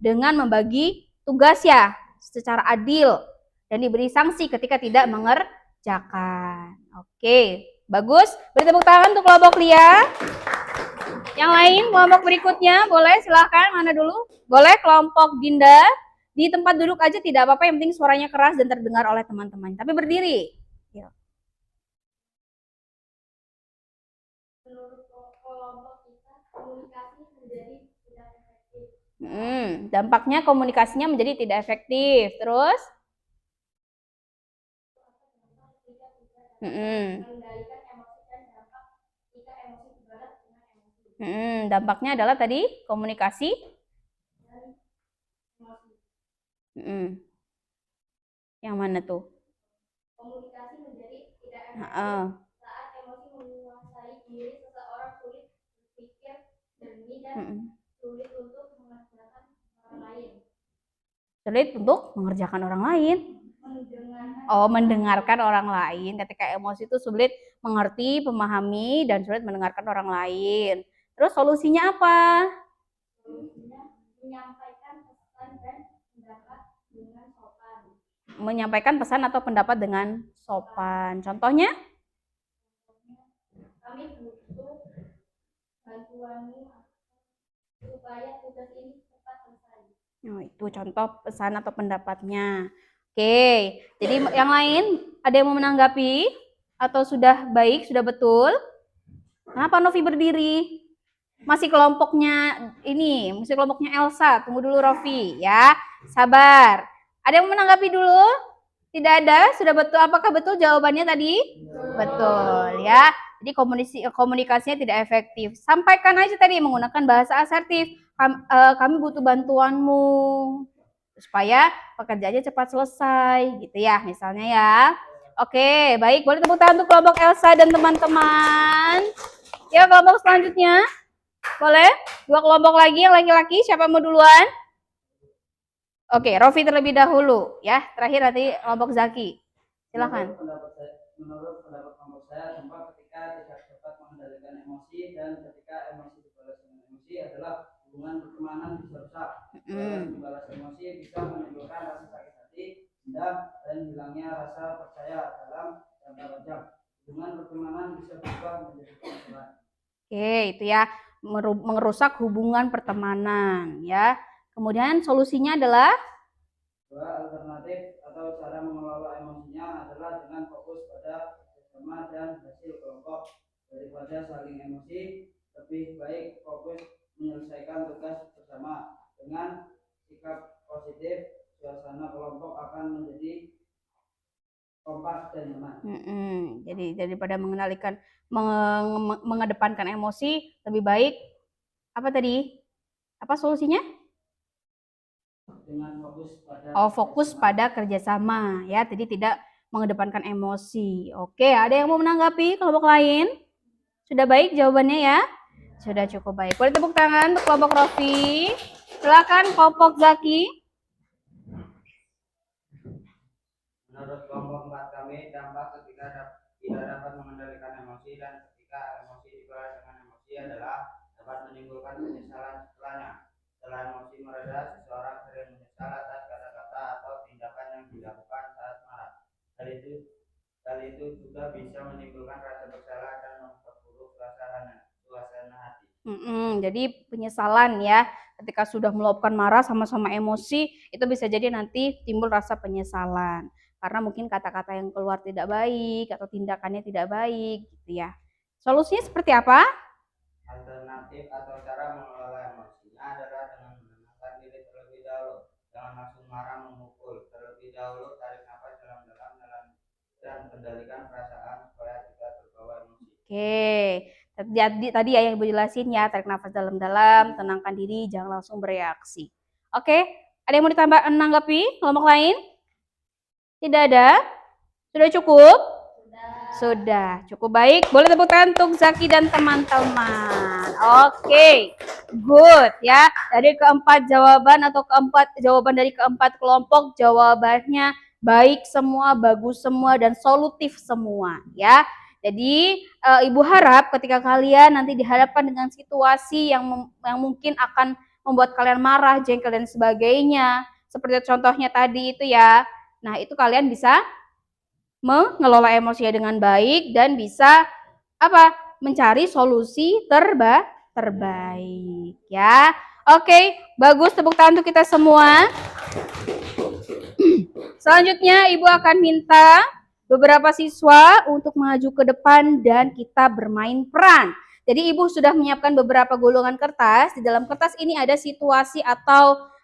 dengan membagi tugas ya secara adil dan diberi sanksi ketika tidak mengerjakan. Oke, bagus. Beri tepuk tangan untuk kelompok Lia. Yang lain, kelompok berikutnya, boleh silahkan, mana dulu? Boleh kelompok Dinda, di tempat duduk aja tidak apa-apa, yang penting suaranya keras dan terdengar oleh teman-teman. Tapi berdiri.
Menurut kelompok kita, komunikasi menjadi tidak efektif.
Dampaknya komunikasinya menjadi tidak efektif. Terus?
Mengendalikan emosi dan dampak jika emosi dibalas dengan emosi.
Dampaknya adalah tadi komunikasi. Yang mana tuh?
Komunikasi menjadi tidak efektif saat emosi menguasai diri, seseorang sulit berpikir jernih dan sulit untuk mengerjakan orang lain.
Sulit untuk mengerjakan orang lain. Mendengarkan orang lain. Ketika emosi itu sulit mengerti, memahami, dan sulit mendengarkan orang lain. Terus solusinya apa?
Solusinya menyampaikan pesan dan pendapat dengan sopan.
Menyampaikan pesan atau pendapat dengan sopan. Contohnya?
Kami butuh bantuanmu supaya tugas ini cepat selesai.
Itu contoh pesan atau pendapatnya. Oke, jadi yang lain ada yang mau menanggapi? Atau sudah baik, sudah betul? Kenapa Novi berdiri? Masih kelompoknya Elsa. Tunggu dulu Rofi, ya. Sabar. Ada yang mau menanggapi dulu? Tidak ada? Sudah betul? Apakah betul jawabannya tadi? Betul, ya. Jadi Jadi komunikasinya tidak efektif. Sampaikan aja tadi menggunakan bahasa asertif. Kami butuh bantuanmu supaya pekerjaannya cepat selesai gitu ya, misalnya ya. Oke, baik. Boleh tepuk tangan untuk kelompok Elsa dan teman-teman. Ya, kelompok selanjutnya. Boleh? 2 kelompok lagi yang laki-laki. Siapa mau duluan? Oke, Rofi terlebih dahulu ya. Terakhir nanti kelompok Zaki. Silakan.
Menurut pendapat kelompok saya, dampak ketika tidak dapat mengendalikan emosi dan ketika emosi dibalas dengan emosi adalah hubungan pertemanan bisa rusak. Dibalas emosi bisa menimbulkan rasa sakit hati, dendam, dan hilangnya rasa percaya dalam jangka panjang. Hubungan pertemanan bisa berubah menjadi permusuhan.
Oke, itu ya, merusak hubungan pertemanan ya. Kemudian solusinya adalah
Dua, alternatif atau cara mengelola emosinya adalah dengan fokus pada bersama dan hasil kelompok. Daripada saling emosi, lebih baik fokus menyelesaikan tugas bersama. Dengan sikap positif, suasana kelompok akan menjadi kompak dan nyaman.
Jadi daripada mengedepankan emosi, lebih baik apa tadi? Apa solusinya?
Dengan
fokus pada kerjasama ya. Jadi tidak mengedepankan emosi. Oke, ada yang mau menanggapi kelompok lain? Sudah baik jawabannya ya? Sudah cukup baik. Boleh tepuk tangan untuk kelompok Rofi. Silakan kelompok Zaki.
Menurut kelompok 4 kami, dampak ketika tidak dapat mengendalikan emosi dan ketika emosi dibalas dengan emosi adalah dapat menimbulkan penyesalan setelahnya. Setelah emosi mereda, seseorang sering menyesal atas kata-kata atau tindakan yang dilakukan saat marah. Hal itu juga bisa menimbulkan rasa bersalah dan memperburuk suasana hati.
Jadi penyesalan ya, ketika sudah meluapkan marah sama-sama emosi, itu bisa jadi nanti timbul rasa penyesalan. Karena mungkin kata-kata yang keluar tidak baik atau tindakannya tidak baik gitu ya. Solusinya seperti apa?
Alternatif atau cara mengelola emosinya adalah dengan menenangkan diri terlebih dahulu. Jangan langsung marah memukul. Terlebih dahulu tarik nafas dalam-dalam dan kendalikan perasaan supaya tidak terbawa emosi.
Oke. Jadi tadi ya yang Ibu jelasin ya, tarik nafas dalam-dalam, tenangkan diri, jangan langsung bereaksi. Oke, ada yang mau menanggapi kelompok lain? Tidak ada? Sudah cukup? Sudah cukup baik. Boleh tepuk tangan untuk Zaki dan teman-teman. Oke, good ya. Dari keempat jawaban atau dari keempat kelompok, jawabannya baik semua, bagus semua, dan solutif semua ya. Jadi Ibu harap ketika kalian nanti dihadapkan dengan situasi yang mungkin akan membuat kalian marah, jengkel dan sebagainya, seperti contohnya tadi itu ya. Nah, itu kalian bisa mengelola emosinya dengan baik dan bisa mencari solusi terbaik ya. Oke, bagus, tepuk tangan untuk kita semua. Selanjutnya Ibu akan minta beberapa siswa untuk maju ke depan dan kita bermain peran. Jadi Ibu sudah menyiapkan beberapa gulungan kertas. Di dalam kertas ini ada situasi atau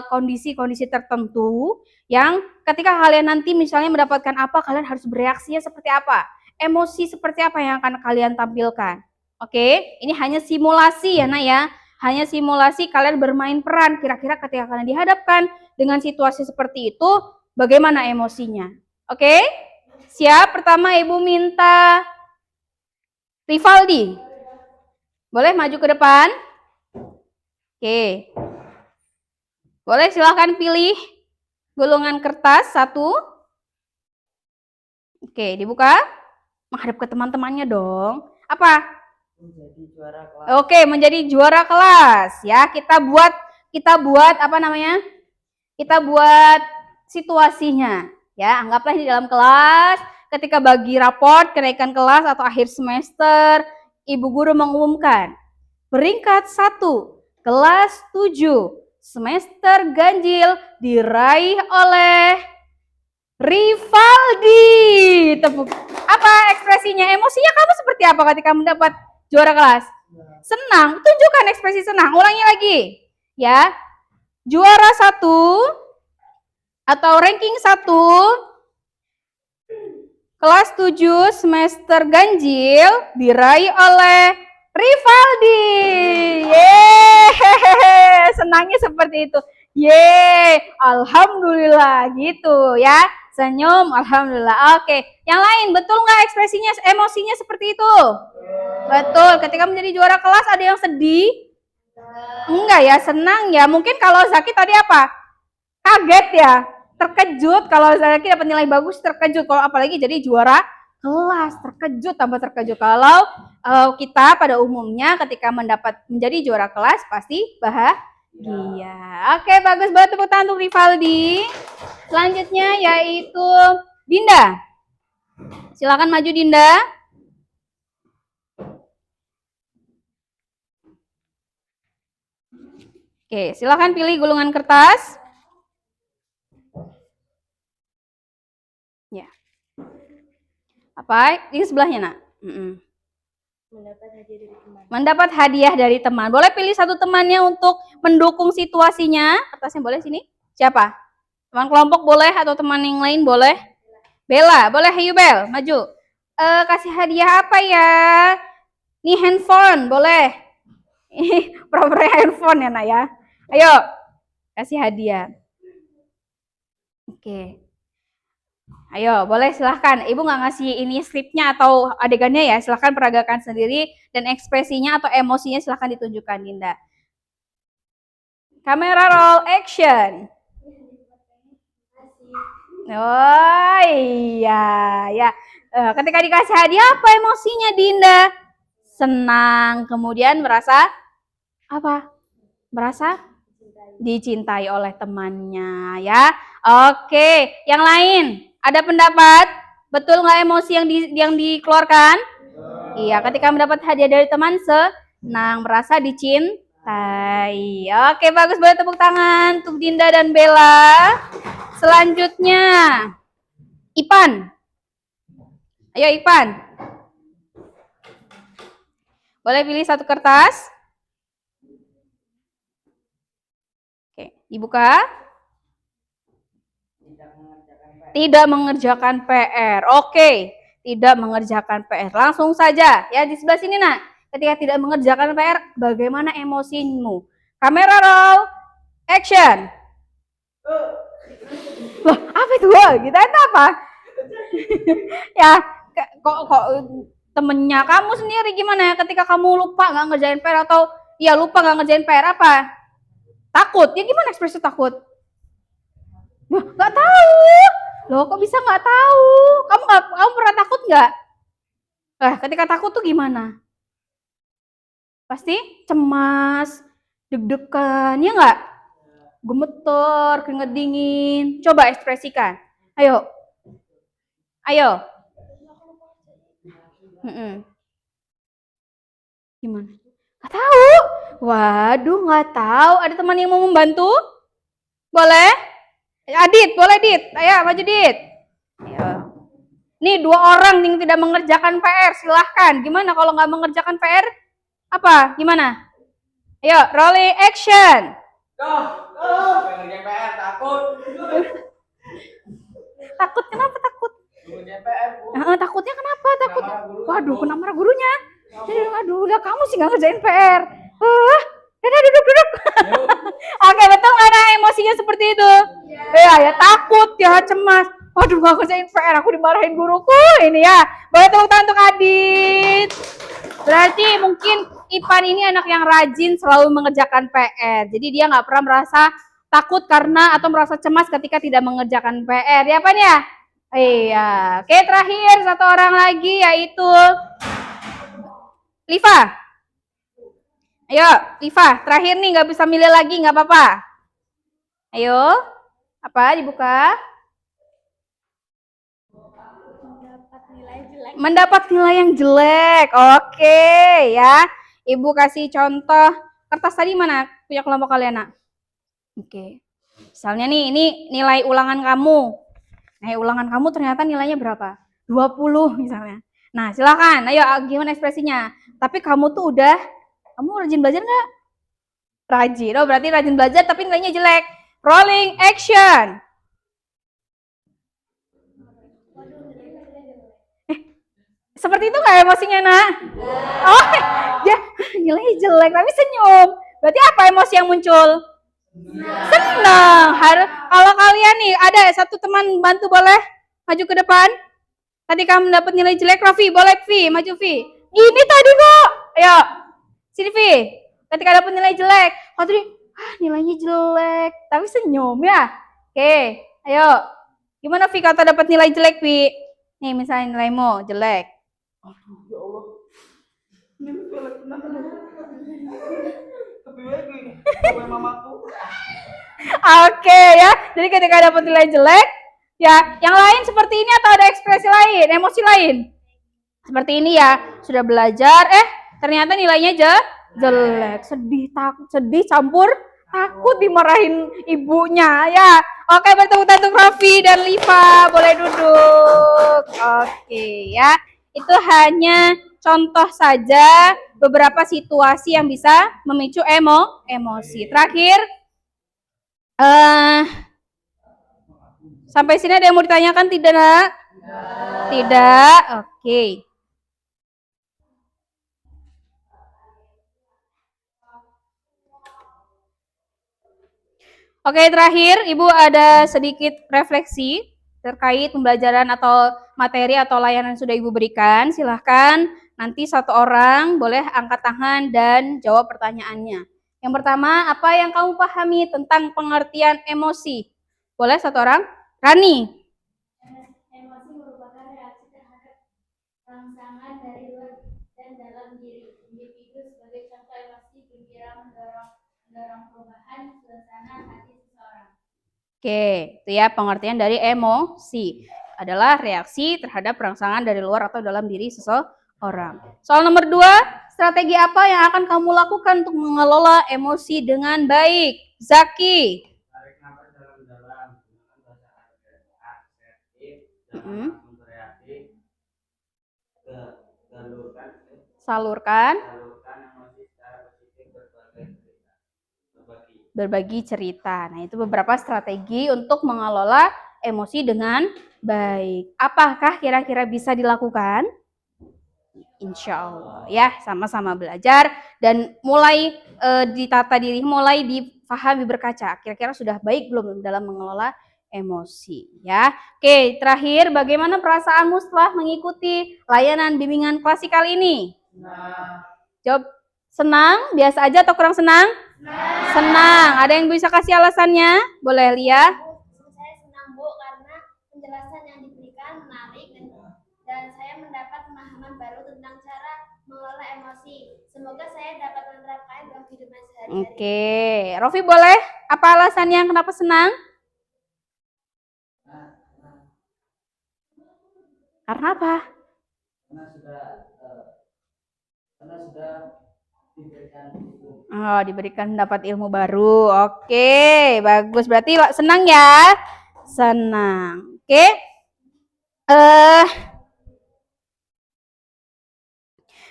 kondisi-kondisi tertentu yang ketika kalian nanti misalnya mendapatkan apa, kalian harus bereaksinya seperti apa, emosi seperti apa yang akan kalian tampilkan. Oke, ini hanya simulasi ya Nak ya, hanya simulasi kalian bermain peran. Kira-kira ketika kalian dihadapkan dengan situasi seperti itu, bagaimana emosinya? Oke, siap. Pertama Ibu minta Rivaldi, boleh maju ke depan. Oke. Boleh silahkan pilih gulungan kertas 1. Oke, dibuka. Menghadap ke teman-temannya dong. Apa?
Menjadi juara kelas.
Oke, menjadi juara kelas. Ya, kita buat apa namanya? Kita buat situasinya. Ya, anggaplah di dalam kelas, ketika bagi raport kenaikan kelas atau akhir semester, Ibu guru mengumumkan peringkat 1, kelas 7. Semester ganjil diraih oleh Rivaldi. Tepuk. Apa ekspresinya? Emosinya kamu seperti apa ketika mendapat juara kelas? Senang. Tunjukkan ekspresi senang. Ulangi lagi. Ya. Juara 1 atau ranking 1 Kelas 7 semester ganjil diraih oleh Rivaldi. Yeay, senangnya seperti itu. Yeay, alhamdulillah gitu ya. Senyum, alhamdulillah. Oke, yang lain betul nggak ekspresinya, emosinya seperti itu? Betul. Ketika menjadi juara kelas ada yang sedih? Enggak ya, senang ya. Mungkin kalau Zaki tadi apa? Kaget ya, terkejut. Kalau Zaki dapat nilai bagus terkejut. Kalau apalagi jadi juara kelas, terkejut, tambah terkejut. Kalau kita pada umumnya ketika menjadi juara kelas pasti bahagia. Oke, bagus banget, tepuk tangan untuk Rivaldi. Selanjutnya yaitu Dinda. Silakan maju Dinda. Oke, silakan pilih gulungan kertas. Ya. Apa? Ini sebelahnya, Nak.
Mendapat hadiah dari teman.
Mendapat hadiah dari teman. Boleh pilih satu temannya untuk mendukung situasinya. Kertasnya boleh sini. Siapa? Teman kelompok boleh atau teman yang lain boleh? Bella, boleh. Ayo Bel, maju. Kasih hadiah apa ya? Nih handphone, boleh. Proper handphone ya, Nak ya. Ayo, kasih hadiah. Oke. Ayo, boleh silahkan. Ibu nggak ngasih ini skripnya atau adegannya ya. Silahkan peragakan sendiri dan ekspresinya atau emosinya silahkan ditunjukkan, Dinda. Kamera roll action. Oh iya, ya. Ketika dikasih hadiah apa emosinya Dinda? Senang, kemudian merasa apa? Merasa dicintai oleh temannya ya. Oke, yang lain ada pendapat? Betul nggak emosi yang dikeluarkan? Iya, ketika mendapat hadiah dari teman senang, merasa dicintai. Oke, bagus banget, tepuk tangan untuk Dinda dan Bella. Selanjutnya Ipan. Ayo Ipan. Boleh pilih satu kertas. Oke, dibuka. Tidak mengerjakan PR. Oke, tidak mengerjakan PR. Langsung saja ya di sebelah sini, Nak. Ketika tidak mengerjakan PR, bagaimana emosimu? Kamera roll action. Wah, apa itu? Kita itu apa? Ya, kok temennya kamu sendiri gimana ya ketika kamu lupa nggak ngerjain PR atau ya lupa nggak ngerjain PR apa? Takut? Ya gimana ekspresi takut? Wah, nggak tahu. Loh, kok bisa nggak tahu? Kamu pernah takut nggak? Ketika takut tuh gimana? Pasti cemas, deg-degan, ya nggak? Gemeter, keringet dingin. Coba ekspresikan. Ayo. Ayo. Gimana? Nggak tahu. Waduh, nggak tahu. Ada teman yang mau membantu? Boleh? Adit, boleh Dit. Ayo, maju Dit. Ayo. Nih 2 orang yang tidak mengerjakan PR, silahkan. Gimana kalau nggak mengerjakan PR? Apa? Gimana? Ayo, rolling action.
Ngerjain PR takut.
Takut kenapa takut?
Ngerjain PR, Bu.
Takutnya kenapa? Takut.
Kena marah guru.
Waduh, kena marah gurunya. Aduh, udah kamu sih nggak ngerjain PR. Dadah, duduk. Oke, betul ada emosinya seperti itu. Ya, takut, ya cemas. Waduh, gak kerjain PR, aku dimarahin guruku ini ya. Boleh tepuk tangan untuk Adit. Berarti mungkin Ipan ini anak yang rajin selalu mengerjakan PR. Jadi dia nggak pernah merasa takut karena atau merasa cemas ketika tidak mengerjakan PR. Ya, Pan ya? Iya. Oke, terakhir satu orang lagi yaitu Liva. Ayo, Liva, terakhir nih nggak bisa milih lagi, nggak apa-apa. Ayo, apa dibuka? Mendapat nilai yang jelek. Oke, ya. Ibu kasih contoh. Kertas tadi mana punya kelompok kalian, Nak? Oke. Misalnya nih, ini nilai ulangan kamu. Nilai ulangan kamu ternyata nilainya berapa? 20 misalnya. Nah, silakan. Ayo, gimana ekspresinya? Tapi kamu tuh kamu rajin belajar nggak? Rajin. Oh, berarti rajin belajar tapi nilainya jelek. Rolling action. Seperti itu nggak emosinya, Nak? Oh, ya nilainya jelek tapi senyum. Berarti apa emosi yang muncul? Senang. Kalau kalian nih ada satu teman bantu boleh maju ke depan. Tadi kamu dapat nilai jelek, Raffi, boleh Vi, maju Vi. Gini tadi kok. Ayo. Sini Vi. Ketika dapat nilai jelek, tadi nilainya jelek, tapi senyum ya. Oke, ayo. Gimana Vi kata dapat nilai jelek Vi? Nih misalnya nilaimu jelek.
Aduh, ya Allah. Ini jelek benar. Tapi lagi, sama mamaku.
Oke ya. Jadi ketika dapat nilai jelek, ya, yang lain seperti ini atau ada ekspresi lain, emosi lain? Seperti ini ya, sudah belajar, ternyata nilainya jelek, sedih campur takut dimarahin ibunya ya. Oke, bertepuk tangan untuk Raffi dan Liva, boleh duduk. Oke ya, itu hanya contoh saja beberapa situasi yang bisa memicu emosi. Terakhir, sampai sini ada yang mau ditanyakan tidak, Nak? Tidak. Oke. Oke, terakhir Ibu ada sedikit refleksi terkait pembelajaran atau materi atau layanan yang sudah Ibu berikan. Silahkan nanti satu orang boleh angkat tangan dan jawab pertanyaannya. Yang pertama, apa yang kamu pahami tentang pengertian emosi? Boleh satu orang? Rani.
Emosi merupakan reaksi terhadap rangsangan dari luar dan dalam diri individu. Sebagai contoh, emosi gembira mendorong perubahan suasana hati seseorang.
Oke, itu ya pengertian dari emosi. Adalah reaksi terhadap rangsangan dari luar atau dalam diri seseorang. Soal nomor 2, strategi apa yang akan kamu lakukan untuk mengelola emosi dengan baik? Zaki.
Tarik nafas dalam-dalam, gunakan bahasa asertif, jangan langsung bereaksi,
Salurkan
emosi secara positif,
berbagi cerita. Nah, itu beberapa strategi untuk mengelola emosi dengan baik. Apakah kira-kira bisa dilakukan? Insya Allah ya, sama-sama belajar dan mulai ditata diri, mulai dipahami berkaca. Kira-kira sudah baik belum dalam mengelola emosi ya. Oke, terakhir bagaimana perasaanmu setelah mengikuti layanan bimbingan klasikal ini? Jawab senang, biasa aja atau kurang senang? Senang. Ada yang bisa kasih alasannya? Boleh, Lia?
Saya senang, Bu, karena penjelasan yang diberikan menarik dan saya mendapat pemahaman baru tentang cara mengelola emosi. Semoga saya dapat menerapkannya dalam kehidupan sehari-hari.
Oke, Rofi boleh? Apa alasannya kenapa senang? Karena apa?
Karena sudah diberikan ilmu.
Oh, diberikan dapat ilmu baru. Oke, bagus. Berarti senang ya? Senang. Oke.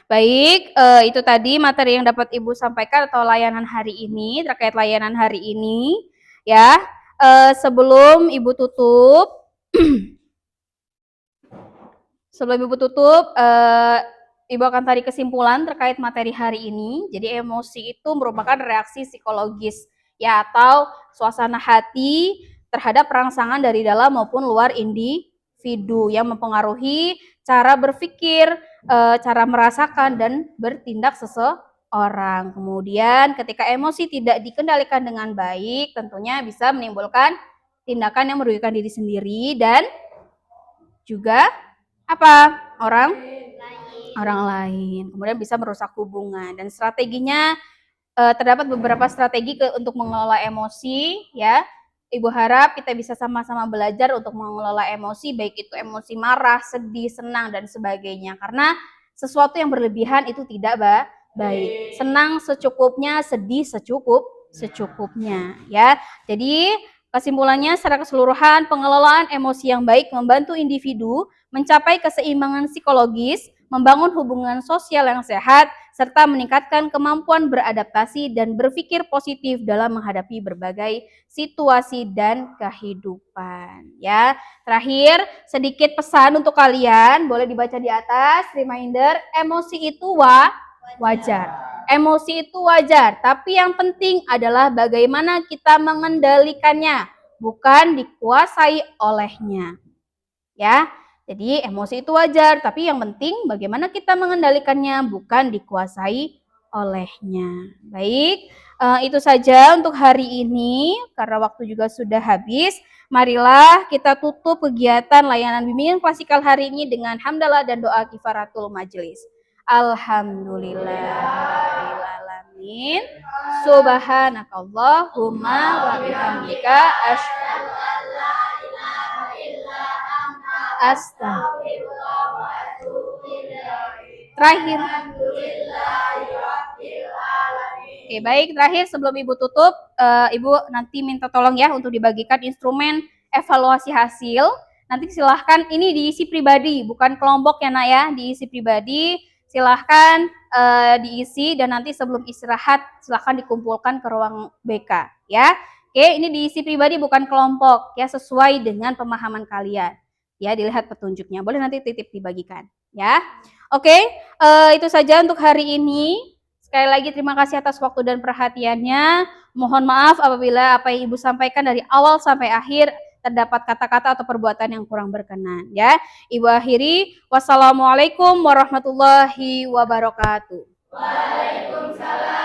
Baik, itu tadi materi yang dapat Ibu sampaikan atau layanan hari ini, terkait layanan hari ini. Ya, sebelum Ibu tutup, Ibu akan tarik kesimpulan terkait materi hari ini. Jadi emosi itu merupakan reaksi psikologis ya atau suasana hati terhadap rangsangan dari dalam maupun luar individu yang mempengaruhi cara berpikir, cara merasakan dan bertindak seseorang. Kemudian ketika emosi tidak dikendalikan dengan baik, tentunya bisa menimbulkan tindakan yang merugikan diri sendiri dan juga apa? Orang lain. Kemudian bisa merusak hubungan. Dan strateginya terdapat beberapa strategi untuk mengelola emosi ya. Ibu harap kita bisa sama-sama belajar untuk mengelola emosi, baik itu emosi marah, sedih, senang dan sebagainya. Karena sesuatu yang berlebihan itu tidak baik. Senang secukupnya, sedih secukupnya ya. Jadi kesimpulannya secara keseluruhan pengelolaan emosi yang baik membantu individu mencapai keseimbangan psikologis, membangun hubungan sosial yang sehat, serta meningkatkan kemampuan beradaptasi dan berpikir positif dalam menghadapi berbagai situasi dan kehidupan. Ya, terakhir sedikit pesan untuk kalian, boleh dibaca di atas, reminder, emosi itu wajar. Emosi itu wajar, tapi yang penting adalah bagaimana kita mengendalikannya, bukan dikuasai olehnya. Ya, jadi emosi itu wajar, tapi yang penting bagaimana kita mengendalikannya, bukan dikuasai olehnya. Baik, itu saja untuk hari ini, karena waktu juga sudah habis. Marilah kita tutup kegiatan layanan bimbingan klasikal hari ini dengan hamdalah dan doa kifaratul majelis. Alhamdulillahirrahmanirrahim. Subhanakallahumma wa bihamdika asyhadu an la ilaha illa anta astaghfiruka wa atubu ilaik. Terakhir. Oke, baik, terakhir sebelum Ibu tutup, Ibu nanti minta tolong ya untuk dibagikan instrumen evaluasi hasil. Nanti silahkan, ini diisi pribadi, bukan kelompok ya nak ya, diisi pribadi. Silahkan diisi dan nanti sebelum istirahat silahkan dikumpulkan ke ruang BK ya. Oke, ini diisi pribadi bukan kelompok ya, sesuai dengan pemahaman kalian. Ya, dilihat petunjuknya. Boleh nanti titip dibagikan ya. Oke, itu saja untuk hari ini. Sekali lagi terima kasih atas waktu dan perhatiannya. Mohon maaf apabila apa yang Ibu sampaikan dari awal sampai akhir terdapat kata-kata atau perbuatan yang kurang berkenan ya. Ibu akhiri, wassalamualaikum warahmatullahi wabarakatuh. Waalaikumsalam.